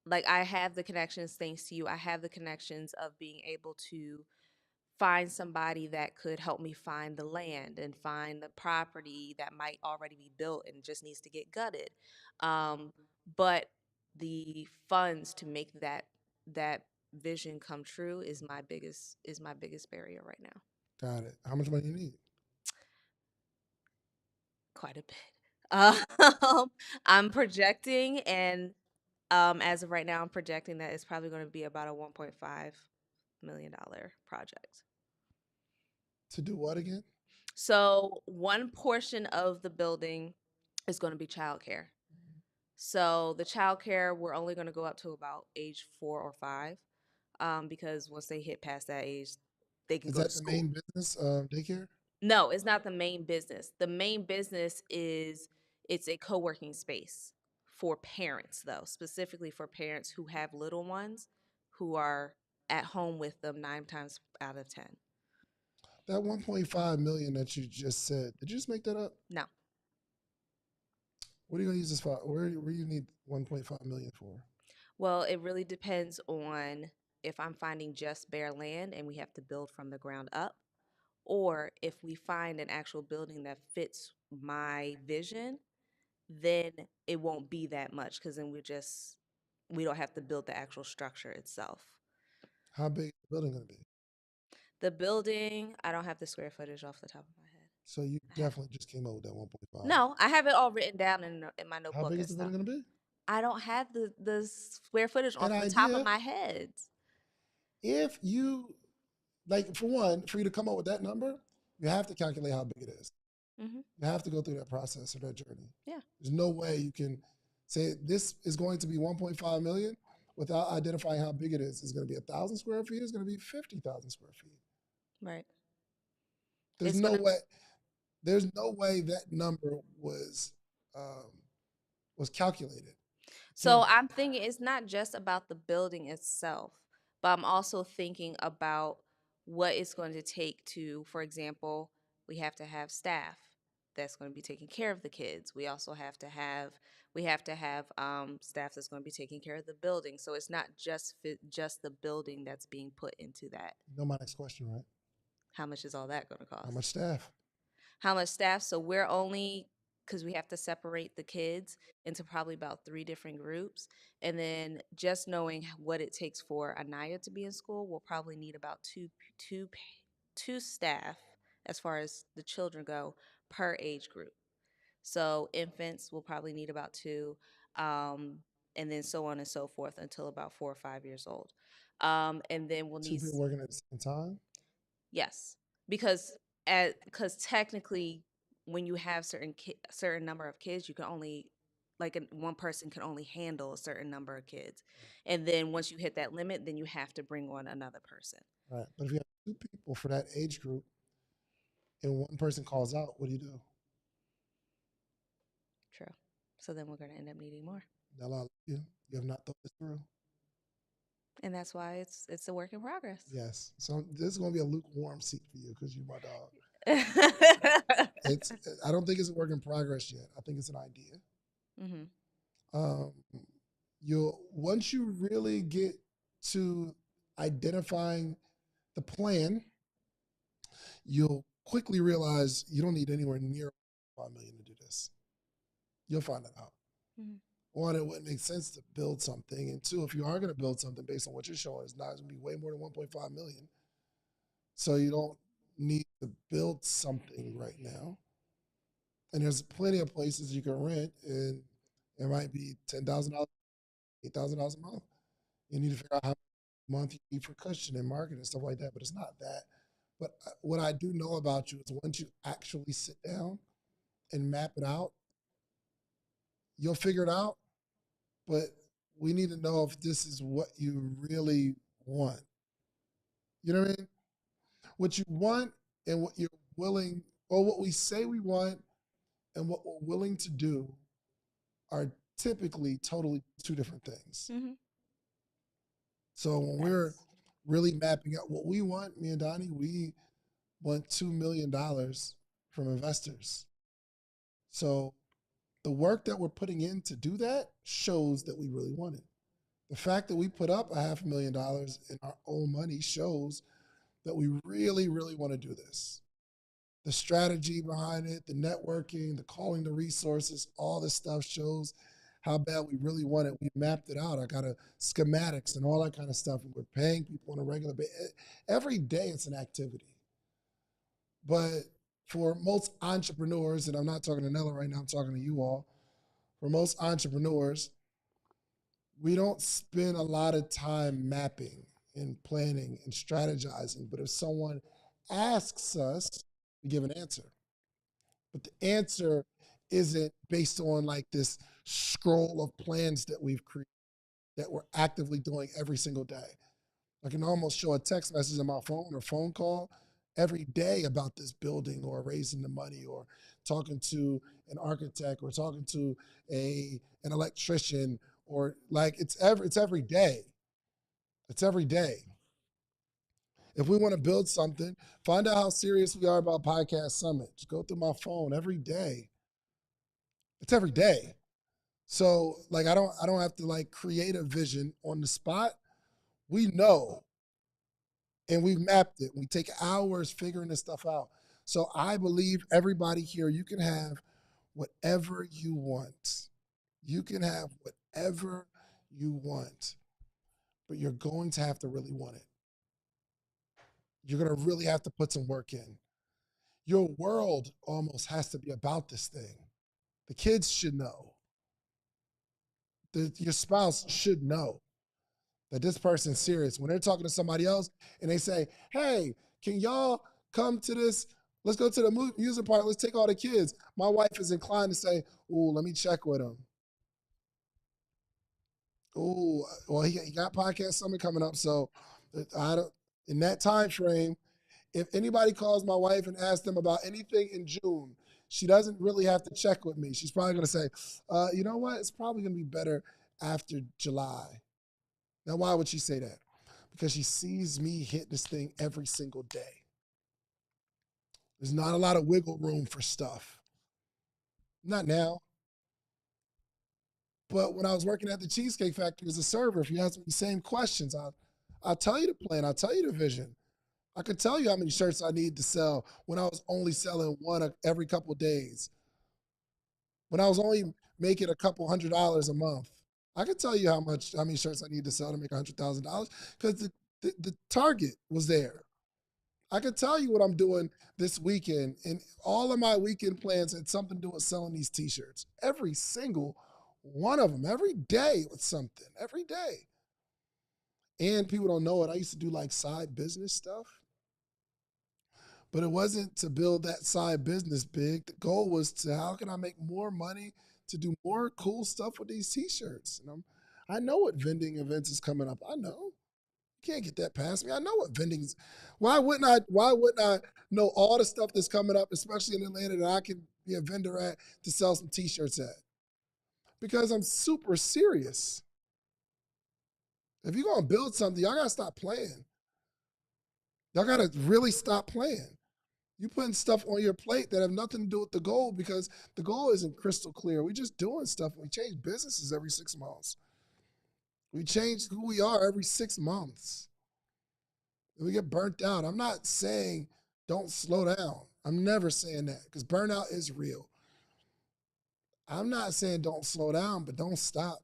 like, I have the connections, thanks to you. I have the connections of being able to find somebody that could help me find the land and find the property that might already be built and just needs to get gutted. But the funds to make that vision come true is my biggest barrier right now. Got it. How much money do you need? Quite a bit. I'm projecting, and as of right now, I'm projecting that it's probably going to be about a $1.5 million project. To do what again? So one portion of the building is going to be childcare. So the childcare, we're only going to go up to about age 4 or 5, because once they hit past that age, they can go to school. Is that the main business, daycare? No, it's not the main business. The main business it's a co-working space for parents, though, specifically for parents who have little ones who are at home with them 9 times out of 10. That 1.5 million that you just said, did you just make that up? No. What are you gonna use this for? Where do you need 1.5 million for? Well, it really depends on if I'm finding just bare land and we have to build from the ground up, or if we find an actual building that fits my vision, then it won't be that much because then we don't have to build the actual structure itself. How big is the building going to be? The building, I don't have the square footage off the top of my head. So you definitely just came up with that 1.5. No, I have it all written down in my notebook. How big and is the stuff. building going to be? I don't have the square footage off An the top idea? of my head. If you, like, for one, for you to come up with that number, you have to calculate how big it is. Mhm. You have to go through that process or that journey. Yeah. There's no way you can say this is going to be 1.5 million without identifying how big it is. It's going to be 1,000 square feet. It's going to be 50,000 square feet. Right. There's It's no gonna- way. There's no way that number was calculated. So I'm thinking it's not just about the building itself, but I'm also thinking about what it's going to take to, for example, we have to have staff that's going to be taking care of the kids. We also have to have staff that's going to be taking care of the building. So it's not just the building that's being put into that. You know my next question, right? How much is all that going to cost? How much staff? How much staff? So we're only, because we have to separate the kids into probably about 3 different groups. And then just knowing what it takes for Anaya to be in school, we'll probably need about two staff as far as the children go per age group. So infants will probably need about 2, and then so on and so forth until about 4 or 5 years old. And then we'll 2 need people working at the same time? Yes, because technically, when you have certain number of kids, you can only one person can only handle a certain number of kids, and then once you hit that limit, then you have to bring on another person. Right. But if you have 2 people for that age group and one person calls out, what do you do? True. So then we're going to end up needing more, Nella, you have not thought this through. and that's why it's a work in progress. Yes. So this is going to be a lukewarm seat for you because you're my dog. I don't think it's a work in progress yet. I think it's an idea. Mm-hmm. Once you really get to identifying the plan, you'll quickly realize you don't need anywhere near $5 million to do this. You'll find that out. Mm-hmm. 1, it wouldn't make sense to build something, and 2, if you are going to build something based on what you're showing, it's going to be way more than 1.5 million. So you don't need to build something right now. And there's plenty of places you can rent, and it might be $10,000, $8,000 a month. You need to figure out how much a month you need for cushion and marketing and stuff like that, but it's not that. But what I do know about you is once you actually sit down and map it out, you'll figure it out, but we need to know if this is what you really want. You know what I mean? What you want and what you're willing, or what we say we want and what we're willing to do are typically totally 2 different things. Mm-hmm. So when we're really mapping out what we want, me and Donnie, we want $2 million from investors. So the work that we're putting in to do that shows that we really want it. The fact that we put up $500,000 in our own money shows that we really, really want to do this. The strategy behind it, the networking, the calling the resources, all this stuff shows how bad we really want it. We mapped it out. I got schematics and all that kind of stuff. And we're paying people on a regular basis. Every day it's an activity. But for most entrepreneurs, and I'm not talking to Nella right now, I'm talking to you all. For most entrepreneurs, we don't spend a lot of time mapping and planning and strategizing. But if someone asks us, we give an answer. But the answer isn't based on like this scroll of plans that we've created that we're actively doing every single day. I can almost show a text message on my phone or phone call every day about this building or raising the money or talking to an architect or talking to an electrician or like it's every day. It's every day. If we want to build something, find out how serious we are about Podcast Summit. Just go through my phone every day. It's every day. So like I don't have to like create a vision on the spot. We know. And we've mapped it. We take hours figuring this stuff out. So I believe everybody here, you can have whatever you want. You can have whatever you want, but you're going to have to really want it. You're going to really have to put some work in. Your world almost has to be about this thing. The kids should know. Your spouse should know that this person's serious. When they're talking to somebody else and they say, hey, can y'all come to this? Let's go to the music park. Let's take all the kids. My wife is inclined to say, ooh, let me check with him. Ooh, well, he got Podcast Summit coming up. So I don't, in that time frame, if anybody calls my wife and asks them about anything in June, she doesn't really have to check with me. She's probably going to say, you know what? It's probably going to be better after July. Now, why would she say that? Because she sees me hit this thing every single day. There's not a lot of wiggle room for stuff. Not now. But when I was working at the Cheesecake Factory as a server, if you ask me the same questions, I'll tell you the plan. I'll tell you the vision. I could tell you how many shirts I need to sell when I was only selling one every couple of days. When I was only making a couple $100 a month. I could tell you how many shirts I need to sell to make $100,000 because the target was there. I could tell you what I'm doing this weekend, and all of my weekend plans had something to do with selling these t-shirts. Every single one of them, every day with something, every day. And people don't know it. I used to do like side business stuff. But it wasn't to build that side business big. The goal was to how can I make more money to do more cool stuff with these t-shirts. And I know what vending events is coming up. I know. You can't get that past me. I know what vending is. Why wouldn't I know all the stuff that's coming up, especially in Atlanta, that I can be a vendor at to sell some t-shirts at? Because I'm super serious. If you're going to build something, y'all got to stop playing. Y'all got to really stop playing. You're putting stuff on your plate that have nothing to do with the goal because the goal isn't crystal clear. We're just doing stuff. We change businesses every 6 months. We change who we are every 6 months. And we get burnt out. I'm not saying don't slow down. I'm never saying that because burnout is real. I'm not saying don't slow down, but don't stop.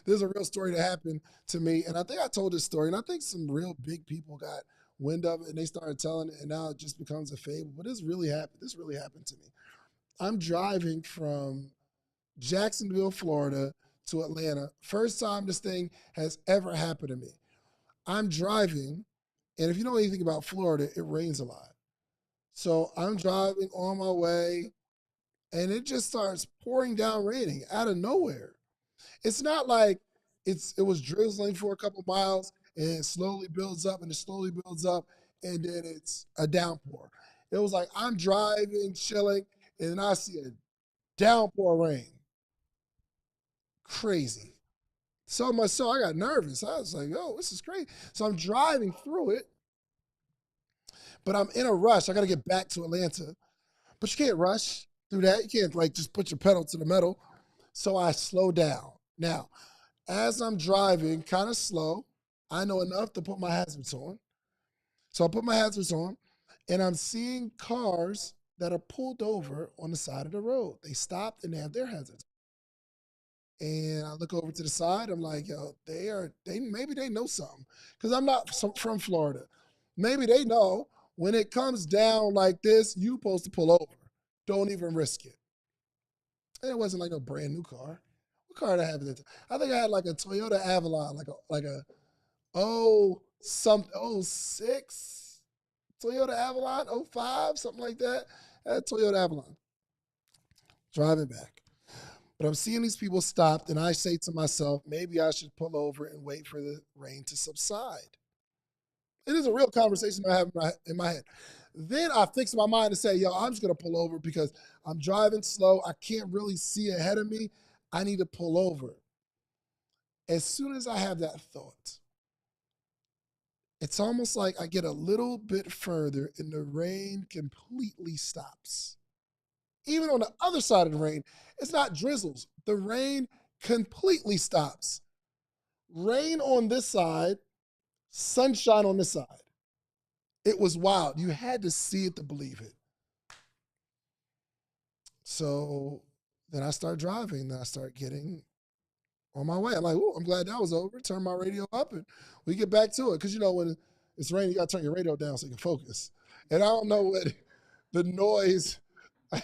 There's a real story that happened to me, and I think I told this story, and I think some real big people got wind of it, and they started telling it, and now it just becomes a fable. But this really happened. This really happened to me. I'm driving from Jacksonville, Florida, to Atlanta. First time this thing has ever happened to me. I'm driving, and if you know anything about Florida, it rains a lot. So I'm driving on my way, and it just starts pouring down raining out of nowhere. It's not like it was drizzling for a couple miles and it slowly builds up and it slowly builds up and then it's a downpour. It was like I'm driving, chilling, and then I see a downpour rain. Crazy. So much so I got nervous. I was like, oh, this is crazy. So I'm driving through it, but I'm in a rush. I got to get back to Atlanta. But you can't rush through that. You can't like just put your pedal to the metal. So I slow down. Now, as I'm driving kind of slow, I know enough to put my hazards on. So I put my hazards on, and I'm seeing cars that are pulled over on the side of the road. They stopped and they have their hazards. And I look over to the side. I'm like, yo, maybe they know something. Because I'm not from Florida. Maybe they know when it comes down like this, you're supposed to pull over. Don't even risk it. And it wasn't like a brand new car. What car did I have at the time? I think I had like a Toyota Avalon, like a 06 Toyota Avalon, 05, something like that. I had a Toyota Avalon. Driving back. But I'm seeing these people stopped, and I say to myself, maybe I should pull over and wait for the rain to subside. It is a real conversation I have in my head. Then I fix my mind and say, yo, I'm just going to pull over because I'm driving slow. I can't really see ahead of me. I need to pull over. As soon as I have that thought, it's almost like I get a little bit further and the rain completely stops. Even on the other side of the rain, it's not drizzles. The rain completely stops. Rain on this side, sunshine on this side. It was wild. You had to see it to believe it. So then I start driving. Then I start getting on my way. I'm like, "Ooh, I'm glad that was over." Turn my radio up and we get back to it. Because, when it's raining, you got to turn your radio down so you can focus. And I don't know what the noise, I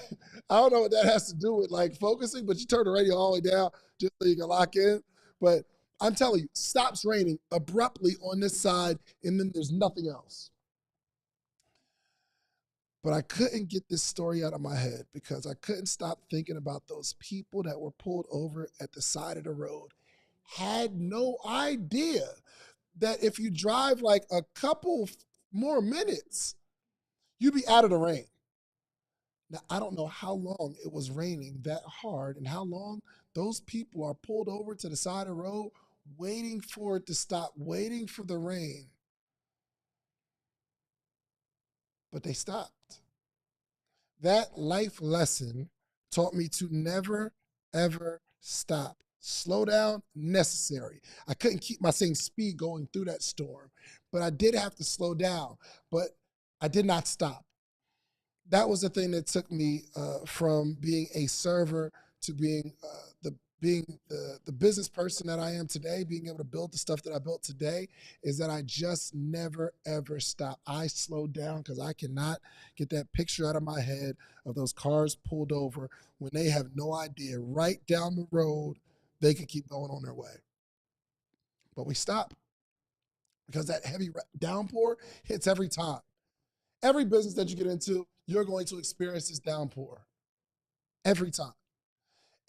don't know what that has to do with like focusing, but you turn the radio all the way down just so you can lock in. But I'm telling you, stops raining abruptly on this side and then there's nothing else. But I couldn't get this story out of my head because I couldn't stop thinking about those people that were pulled over at the side of the road. Had no idea that if you drive like a couple more minutes, you'd be out of the rain. Now, I don't know how long it was raining that hard and how long those people are pulled over to the side of the road waiting for it to stop, waiting for the rain. But they stopped. That life lesson taught me to never, ever stop. Slow down, necessary. I couldn't keep my same speed going through that storm, but I did have to slow down, but I did not stop. That was the thing that took me from being a server to being the business person that I am today, being able to build the stuff that I built today, is that I just never, ever stop. I slowed down because I cannot get that picture out of my head of those cars pulled over when they have no idea right down the road they could keep going on their way. But we stop because that heavy downpour hits every time. Every business that you get into, you're going to experience this downpour every time.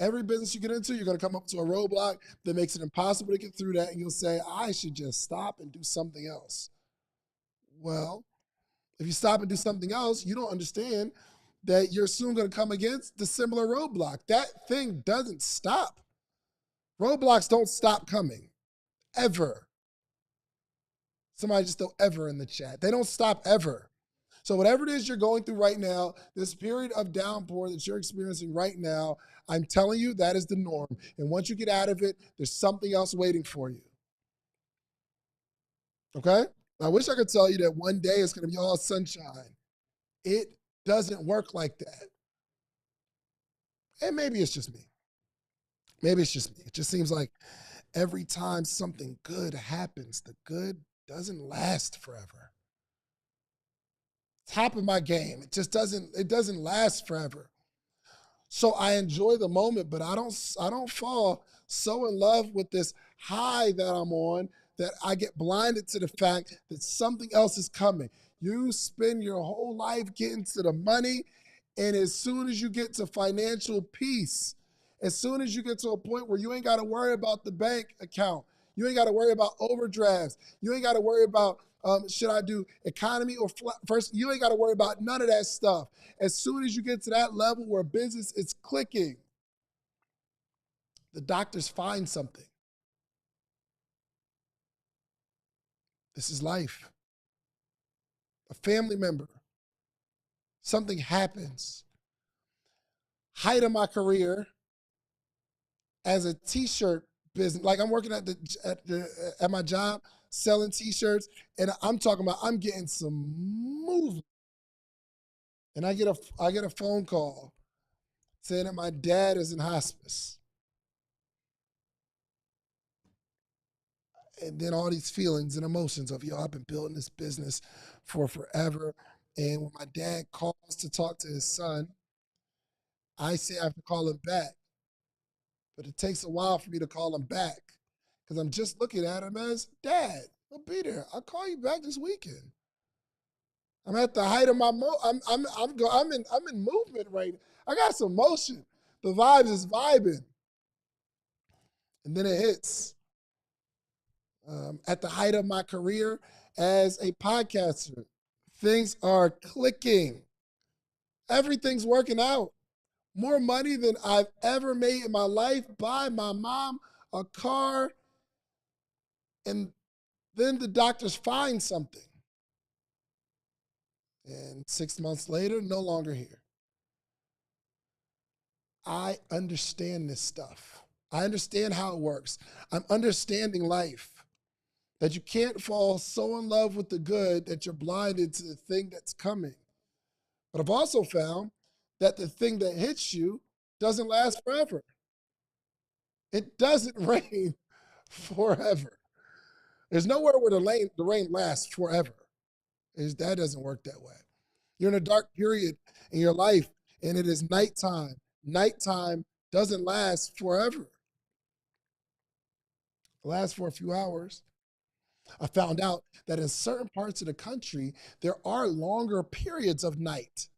Every business you get into, you're going to come up to a roadblock that makes it impossible to get through that, and you'll say, I should just stop and do something else. Well, if you stop and do something else, you don't understand that you're soon going to come against the similar roadblock. That thing doesn't stop. Roadblocks don't stop coming, ever. Somebody just throw ever in the chat. They don't stop ever. So whatever it is you're going through right now, this period of downpour that you're experiencing right now, I'm telling you, that is the norm. And once you get out of it, there's something else waiting for you. Okay? I wish I could tell you that one day it's going to be all sunshine. It doesn't work like that. And maybe it's just me. Maybe it's just me. It just seems like every time something good happens, the good doesn't last forever. Top of my game. It just doesn't last forever. So I enjoy the moment, but I don't fall so in love with this high that I'm on that I get blinded to the fact that something else is coming. You spend your whole life getting to the money, and as soon as you get to financial peace, as soon as you get to a point where you ain't got to worry about the bank account, you ain't got to worry about overdrafts, you ain't got to worry about should I do economy or first? You ain't got to worry about none of that stuff. As soon as you get to that level where business is clicking, the doctors find something. This is life. A family member, something happens. Height of my career as a t-shirt business, like I'm working at my job selling t-shirts, and I'm talking about I'm getting some movement. And I get a phone call saying that my dad is in hospice. And then all these feelings and emotions of, I've been building this business for forever. And when my dad calls to talk to his son, I say I have to call him back. But it takes a while for me to call him back because I'm just looking at him as, Dad, I'll be there. I'll call you back this weekend. I'm at the height of my I'm in movement right now. I got some motion. The vibes is vibing. And then it hits. At the height of my career as a podcaster, things are clicking. Everything's working out. More money than I've ever made in my life. Buy my mom a car. And then the doctors find something. And 6 months later, no longer here. I understand this stuff. I understand how it works. I'm understanding life. That you can't fall so in love with the good that you're blinded to the thing that's coming. But I've also found that the thing that hits you doesn't last forever. It doesn't rain forever. There's nowhere where the rain lasts forever. That doesn't work that way. You're in a dark period in your life, and it is nighttime. Nighttime doesn't last forever. It lasts for a few hours. I found out that in certain parts of the country, there are longer periods of night.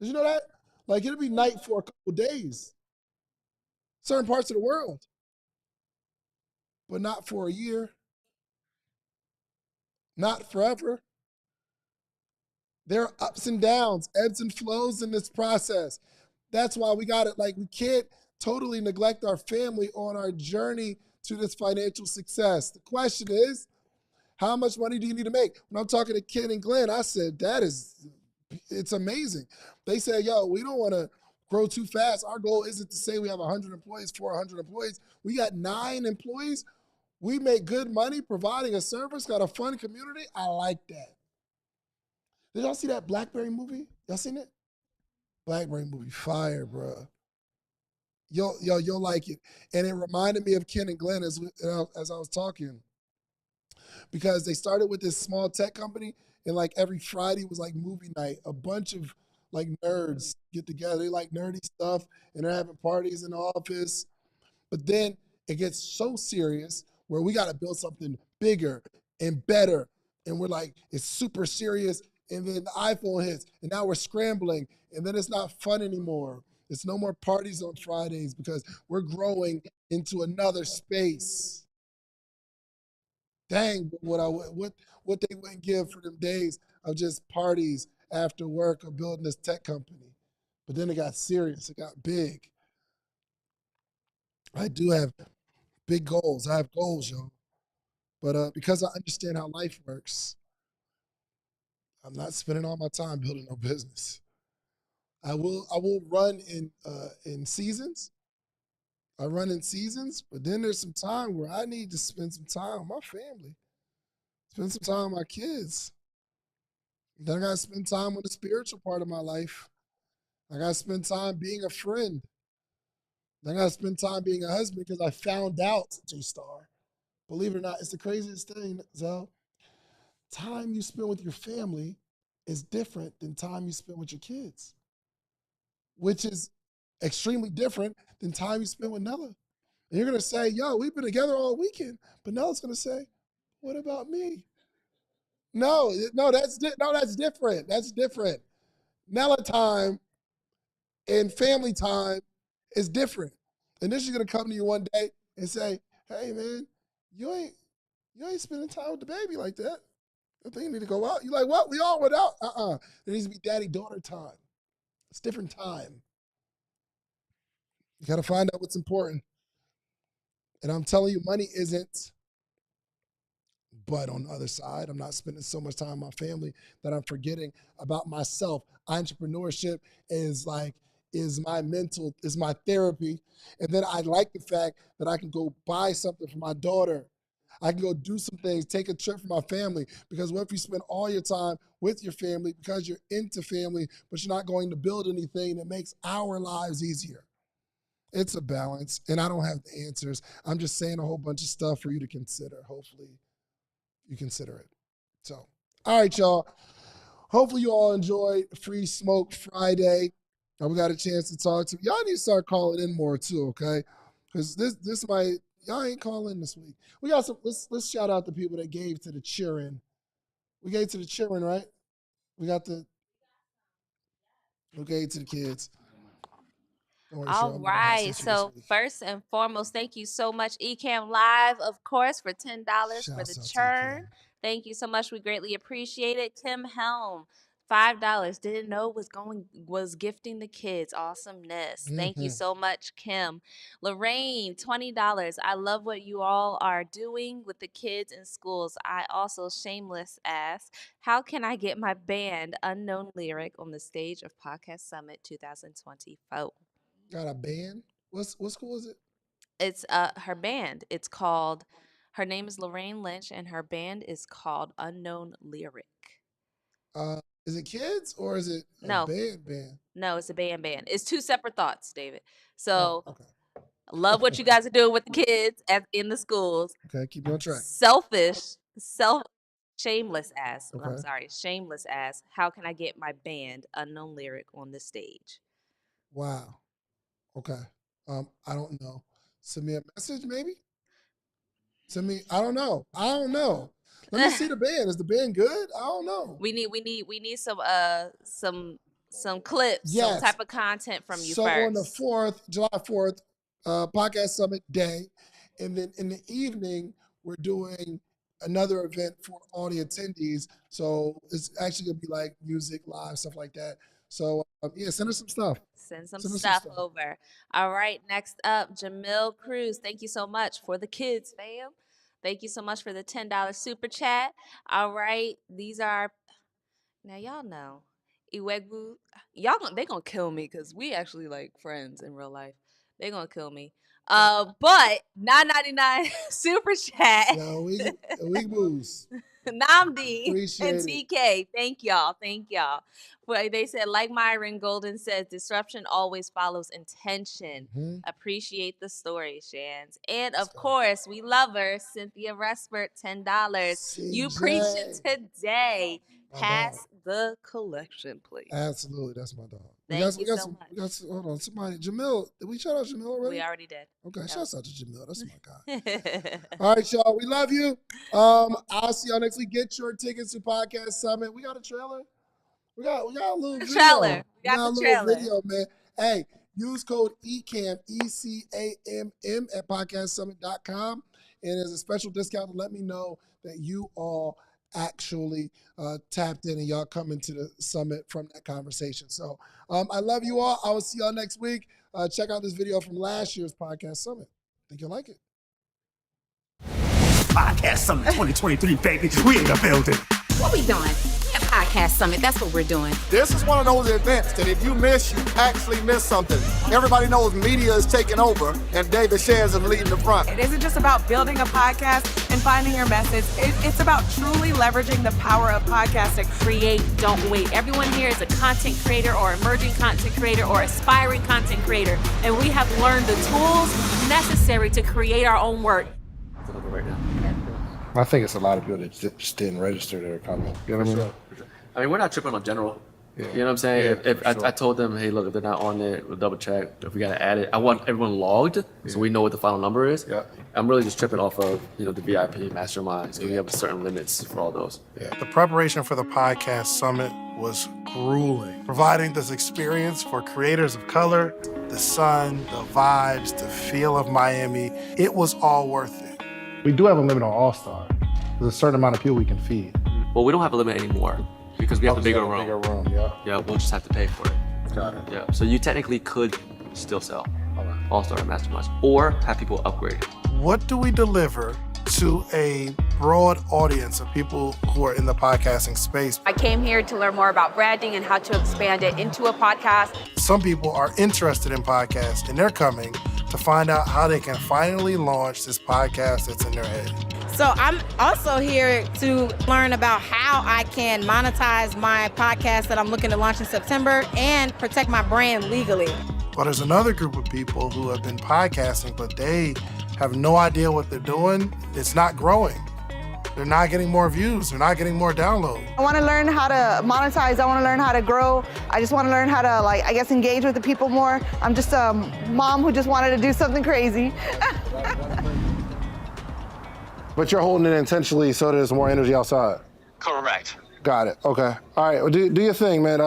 Did you know that? Like it'll be night for a couple days. Certain parts of the world, but not for a year, not forever. There are ups and downs, ebbs and flows in this process. That's why we got it. Like we can't totally neglect our family on our journey to this financial success. The question is, how much money do you need to make? When I'm talking to Ken and Glenn, I said, it's amazing. They said, yo, we don't want to grow too fast. Our goal isn't to say we have 100 employees, 400 employees. We got 9 employees. We make good money providing a service, got a fun community. I like that. Did y'all see that BlackBerry movie? Y'all seen it? BlackBerry movie, fire, bro. You'll like it. And it reminded me of Ken and Glenn as I was talking, because they started with this small tech company, and like every Friday was like movie night. A bunch of like nerds get together. They like nerdy stuff, and they're having parties in the office. But then it gets so serious where we got to build something bigger and better. And we're like, it's super serious. And then the iPhone hits, and now we're scrambling, and then it's not fun anymore. It's no more parties on Fridays because we're growing into another space. Dang, what they wouldn't give for them days of just parties after work or building this tech company. But then it got serious. It got big. I do have big goals. I have goals, yo. But because I understand how life works, I'm not spending all my time building no business. I will run in seasons. I run in seasons, but then there's some time where I need to spend some time with my family, spend some time with my kids. Then I gotta spend time with the spiritual part of my life. I gotta spend time being a friend. Then I gotta spend time being a husband because I found out, J-Star. Believe it or not, it's the craziest thing, Zell. Time you spend with your family is different than time you spend with your kids, which is extremely different than time you spend with Nella. And you're gonna say, yo, we've been together all weekend. But Nella's gonna say, what about me? No, that's different. That's different. Nella time and family time is different. And then she's gonna come to you one day and say, hey man, you ain't spending time with the baby like that. I think you need to go out. You're like, what? We all went out. There needs to be daddy-daughter time. It's different time. You got to find out what's important. And I'm telling you, money isn't. But on the other side, I'm not spending so much time with my family that I'm forgetting about myself. Entrepreneurship is my therapy. And then I like the fact that I can go buy something for my daughter. I can go do some things, take a trip for my family. Because what if you spend all your time with your family because you're into family, but you're not going to build anything that makes our lives easier? It's a balance, and I don't have the answers. I'm just saying a whole bunch of stuff for you to consider. Hopefully you consider it. So, all right, y'all. Hopefully you all enjoyed Free Smoke Friday. We got a chance to talk to y'all. Need to start calling in more too, okay? Because this might, y'all ain't calling this week. We got some. Let's shout out the people that gave to the cheering. We gave to the cheering, right? We gave to the kids. All right. So first and foremost, thank you so much, Ecamm Live, of course, for $10 for the churn. Thank you so much. We greatly appreciate it. Tim Helm, $5. Didn't know was gifting the kids. Awesomeness. Thank you so much, Kim. Lorraine, $20. I love what you all are doing with the kids in schools. I also shameless ask, how can I get my band Unknown Lyric on the stage of Podcast Summit 2024? Got a band? What school is it? It's her band. Her name is Lorraine Lynch, and her band is called Unknown Lyric. Is it kids or is it a No. band? No, it's a band. It's two separate thoughts, David. So Okay. love what you guys are doing with the kids in the schools. Okay, keep me on track. Shameless ass. Okay. I'm sorry, shameless ass. How can I get my band unknown lyric on the stage? Wow. Okay. I don't know. Send me a message, maybe. Send me. I don't know. Let me see the band. Is the band good? I don't know. We need some clips, Yes. some type of content from you so first. on the 4th, July 4th, Podcast Summit Day, and then in the evening we're doing another event for all the attendees. So it's actually gonna be like music, live, stuff like that. So yeah, send us some stuff. Send some stuff over. All right, next up, Jamil Cruz. Thank you so much for the kids, fam. Thank you so much for the $10 super chat. All right, these are, now y'all know, Iwegbu, they gonna kill me because we actually like friends in real life. They gonna kill me. But $9.99 super chat. Yo, we boost. Namdi Appreciate and TK. Thank y'all. Well, they said, like Myron Golden says, disruption always follows intention. Mm-hmm. Appreciate the story, Shands. And of course, we love her, Cynthia Respert, $10. You preaching today. Pass the collection, please. Absolutely, that's my dog. Thank you so much. Hold on, somebody. Jamil, did we shout out Jamil already? We already did. Okay, shout out to Jamil. That's my guy. All right, y'all. We love you. I'll see y'all next week. Get your tickets to Podcast Summit. We got a trailer. We got a little video. Trailer. We got a little video, man. Hey, use code ECAMM, ECAMM at podcastsummit.com. And there's a special discount to let me know that you all actually tapped in and y'all coming to the summit from that conversation. So I love you all. I will see y'all next week. Check out this video from last year's Podcast Summit. Think you'll like it. Podcast Summit 2023, baby. We in the building. What we doing? A Podcast Summit. That's what we're doing. This is one of those events that if you miss, you actually miss something. Everybody knows media is taking over, and David Shands is leading the front. It isn't just about building a podcast and finding your message. It's about truly leveraging the power of podcasting. Create, don't wait. Everyone here is a content creator or emerging content creator or aspiring content creator, and we have learned the tools necessary to create our own work. I think it's a lot of people that just didn't register that are coming. You know what I mean? Sure. I mean, we're not tripping on general. Yeah. You know what I'm saying? Yeah, if I told them, hey, look, if they're not on it, we'll double check. If we got to add it, I want everyone logged so we know what the final number is. Yeah. I'm really just tripping off of, the VIP masterminds. We have certain limits for all those. Yeah. The preparation for the Podcast Summit was grueling. Providing this experience for creators of color, the sun, the vibes, the feel of Miami, it was all worth it. We do have a limit on All-Star. There's a certain amount of people we can feed. Well, we don't have a limit anymore because we have a bigger room. Bigger room, yeah. Yeah, we'll just have to pay for it. Got it. Yeah, so you technically could still sell All-Star and Masterminds or have people upgrade. What do we deliver to a broad audience of people who are in the podcasting space? I came here to learn more about branding and how to expand it into a podcast. Some people are interested in podcasts, and they're coming to find out how they can finally launch this podcast that's in their head. So I'm also here to learn about how I can monetize my podcast that I'm looking to launch in September and protect my brand legally. But there's another group of people who have been podcasting, but they have no idea what they're doing. It's not growing. They're not getting more views. They're not getting more downloads. I want to learn how to monetize. I want to learn how to grow. I just want to learn how to, engage with the people more. I'm just a mom who just wanted to do something crazy. But you're holding it intentionally so there's more energy outside. Correct. Got it. Okay. All right. Well, do your thing, man.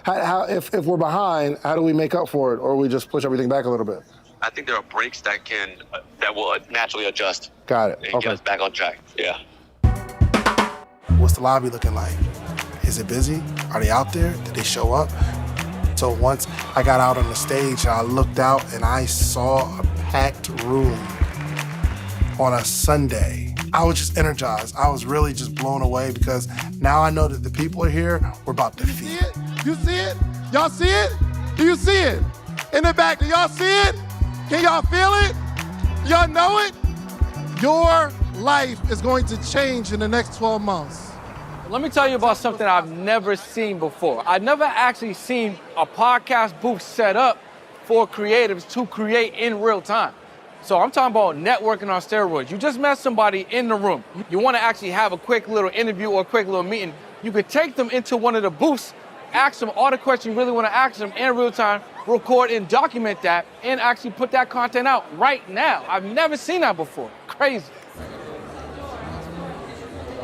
If we're behind, how do we make up for it, or we just push everything back a little bit? I think there are breaks that will naturally adjust. Got it. And Okay. get us back on track. Yeah. What's the lobby looking like? Is it busy? Are they out there? Did they show up? So once I got out on the stage, I looked out and I saw a packed room on a Sunday. I was just energized. I was really just blown away because now I know that the people are here. We're about to feed. You see it? Y'all see it? Do you see it? In the back, do y'all see it? Can y'all feel it? Y'all know it? Your life is going to change in the next 12 months. Let me tell you about something I've never seen before. I've never actually seen a podcast booth set up for creatives to create in real time. So I'm talking about networking on steroids. You just met somebody in the room. You want to actually have a quick little interview or a quick little meeting. You could take them into one of the booths, ask them all the questions you really want to ask them in real time, record and document that, and actually put that content out right now. I've never seen that before. Crazy.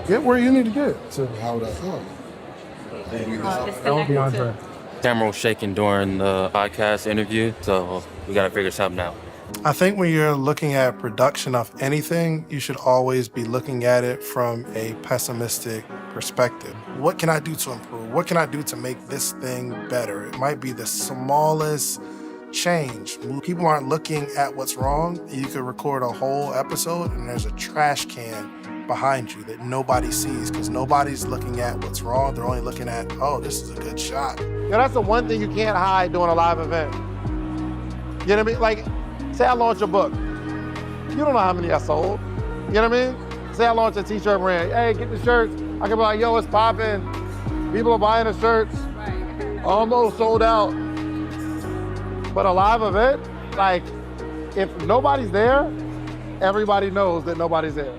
Get where you need to get to how that's going. Camera was shaking during the podcast interview, so we gotta figure something out. I think when you're looking at production of anything, you should always be looking at it from a pessimistic perspective. What can I do to improve? What can I do to make this thing better? It might be the smallest change. People aren't looking at what's wrong. You could record a whole episode and there's a trash can behind you that nobody sees because nobody's looking at what's wrong. They're only looking at, oh, this is a good shot. Yeah, that's the one thing you can't hide doing a live event. You know what I mean? Like, say I launch a book. You don't know how many I sold. You know what I mean? Say I launch a t-shirt brand. Hey, get the shirts. I can be like, yo, it's popping. People are buying the shirts. Almost sold out. But a live event, like, if nobody's there, everybody knows that nobody's there.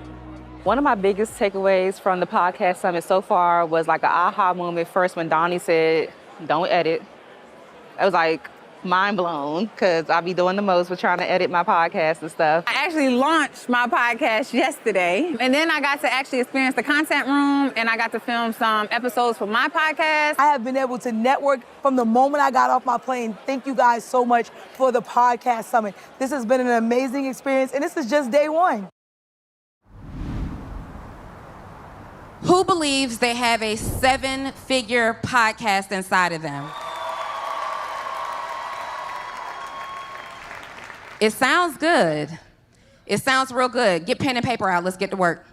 One of my biggest takeaways from the podcast summit so far was like an aha moment first when Donnie said, don't edit. I was like, mind blown, because I be doing the most with trying to edit my podcast and stuff. I actually launched my podcast yesterday, and then I got to actually experience the content room, and I got to film some episodes for my podcast. I have been able to network from the moment I got off my plane. Thank you guys so much for the podcast summit. This has been an amazing experience, and this is just day one. Who believes they have a 7-figure podcast inside of them? It sounds good. It sounds real good. Get pen and paper out. Let's get to work.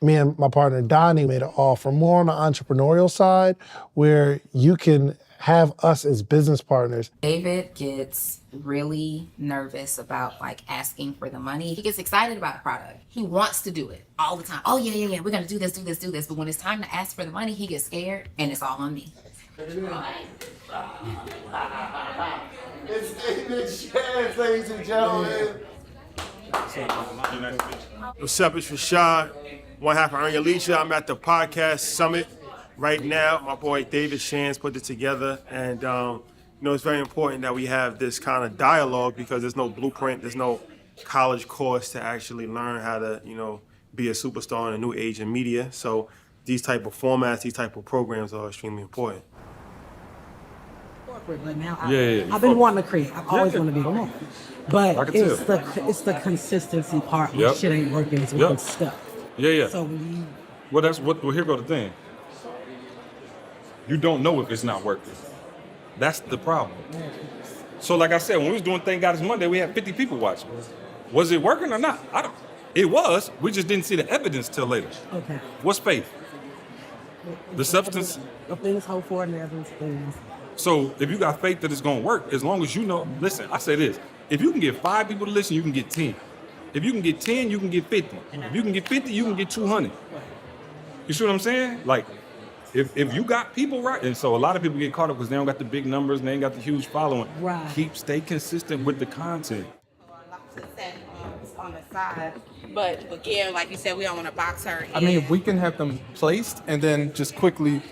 Me and my partner Donnie made an offer more on the entrepreneurial side where you can have us as business partners. David gets really nervous about like asking for the money. He gets excited about the product. He wants to do it all the time. Oh yeah, we're gonna do this. But when it's time to ask for the money, he gets scared and it's all on me. It's David Shands, ladies and gentlemen. What's up, it's Rashad, one half of Earn Your Leisure. I'm at the podcast summit right now. My boy David Shands put it together, and it's very important that we have this kind of dialogue because there's no blueprint, there's no college course to actually learn how to, be a superstar in a new age in media. So these type of formats, these type of programs are extremely important. But now I've been wanting to create. I've always wanted to be one. But it's the consistency part. When shit ain't working, it's working stuff. Yeah. So here go the thing. You don't know if it's not working. That's the problem. So like I said, when we was doing Thank God It's Monday, we had 50 people watching. Was it working or not? It was. We just didn't see the evidence till later. Okay. What's faith? The substance. The things hope for and the evidence things. So if you got faith that it's gonna work, as long as you know, listen, I say this, if you can get 5 people to listen, you can get 10. If you can get 10, you can get 50. If you can get 50, you can get 200. You see what I'm saying? Like, if you got people right, and so a lot of people get caught up because they don't got the big numbers and they ain't got the huge following. Right. Stay consistent with the content. On the side, but again, like you said, we don't want to box her in. I mean, if we can have them placed and then just quickly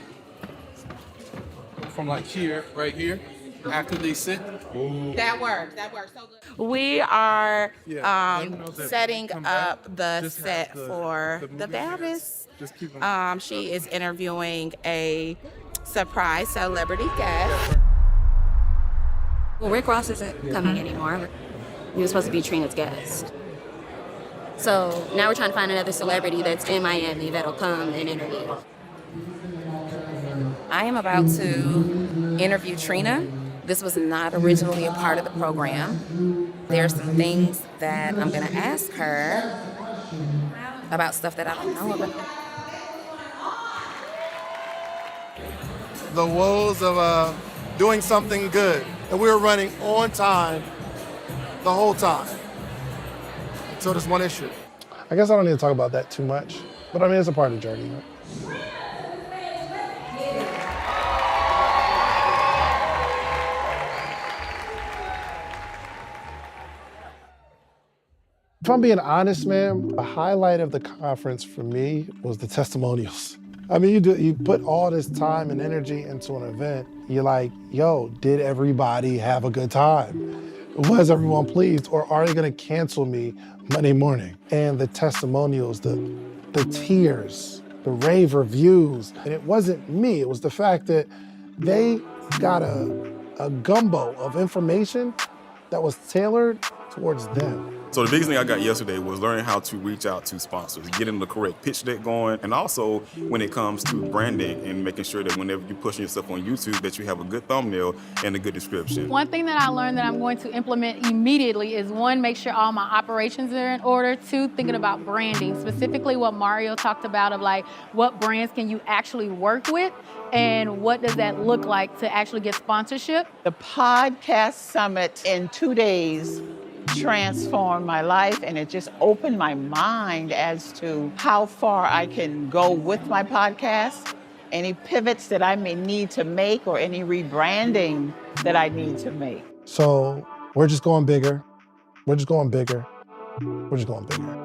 from like here, right here, after they sit. That works so good. We are setting up the set for the Baroness. She is interviewing a surprise celebrity guest. Well, Rick Ross isn't coming anymore. He was supposed to be Trina's guest. So now we're trying to find another celebrity that's in Miami that'll come and interview. I am about to interview Trina. This was not originally a part of the program. There are some things that I'm going to ask her about stuff that I don't know about. The woes of doing something good. And we were running on time the whole time. So there's one issue. I guess I don't need to talk about that too much, but I mean, it's a part of the journey. If I'm being honest, man, the highlight of the conference for me was the testimonials. I mean, you put all this time and energy into an event. You're like, yo, did everybody have a good time? Was everyone pleased? Or are they gonna cancel me Monday morning? And the testimonials, the tears, the rave reviews. And it wasn't me, it was the fact that they got a gumbo of information that was tailored towards them. So the biggest thing I got yesterday was learning how to reach out to sponsors, getting the correct pitch deck going, and also when it comes to branding and making sure that whenever you're pushing yourself on YouTube that you have a good thumbnail and a good description. One thing that I learned that I'm going to implement immediately is one, make sure all my operations are in order. Two, thinking about branding, specifically what Mario talked about of like what brands can you actually work with and what does that look like to actually get sponsorship. The podcast summit in 2 days transformed my life, and it just opened my mind as to how far I can go with my podcast, any pivots that I may need to make or any rebranding that I need to make. So we're just going bigger. We're just going bigger. We're just going bigger.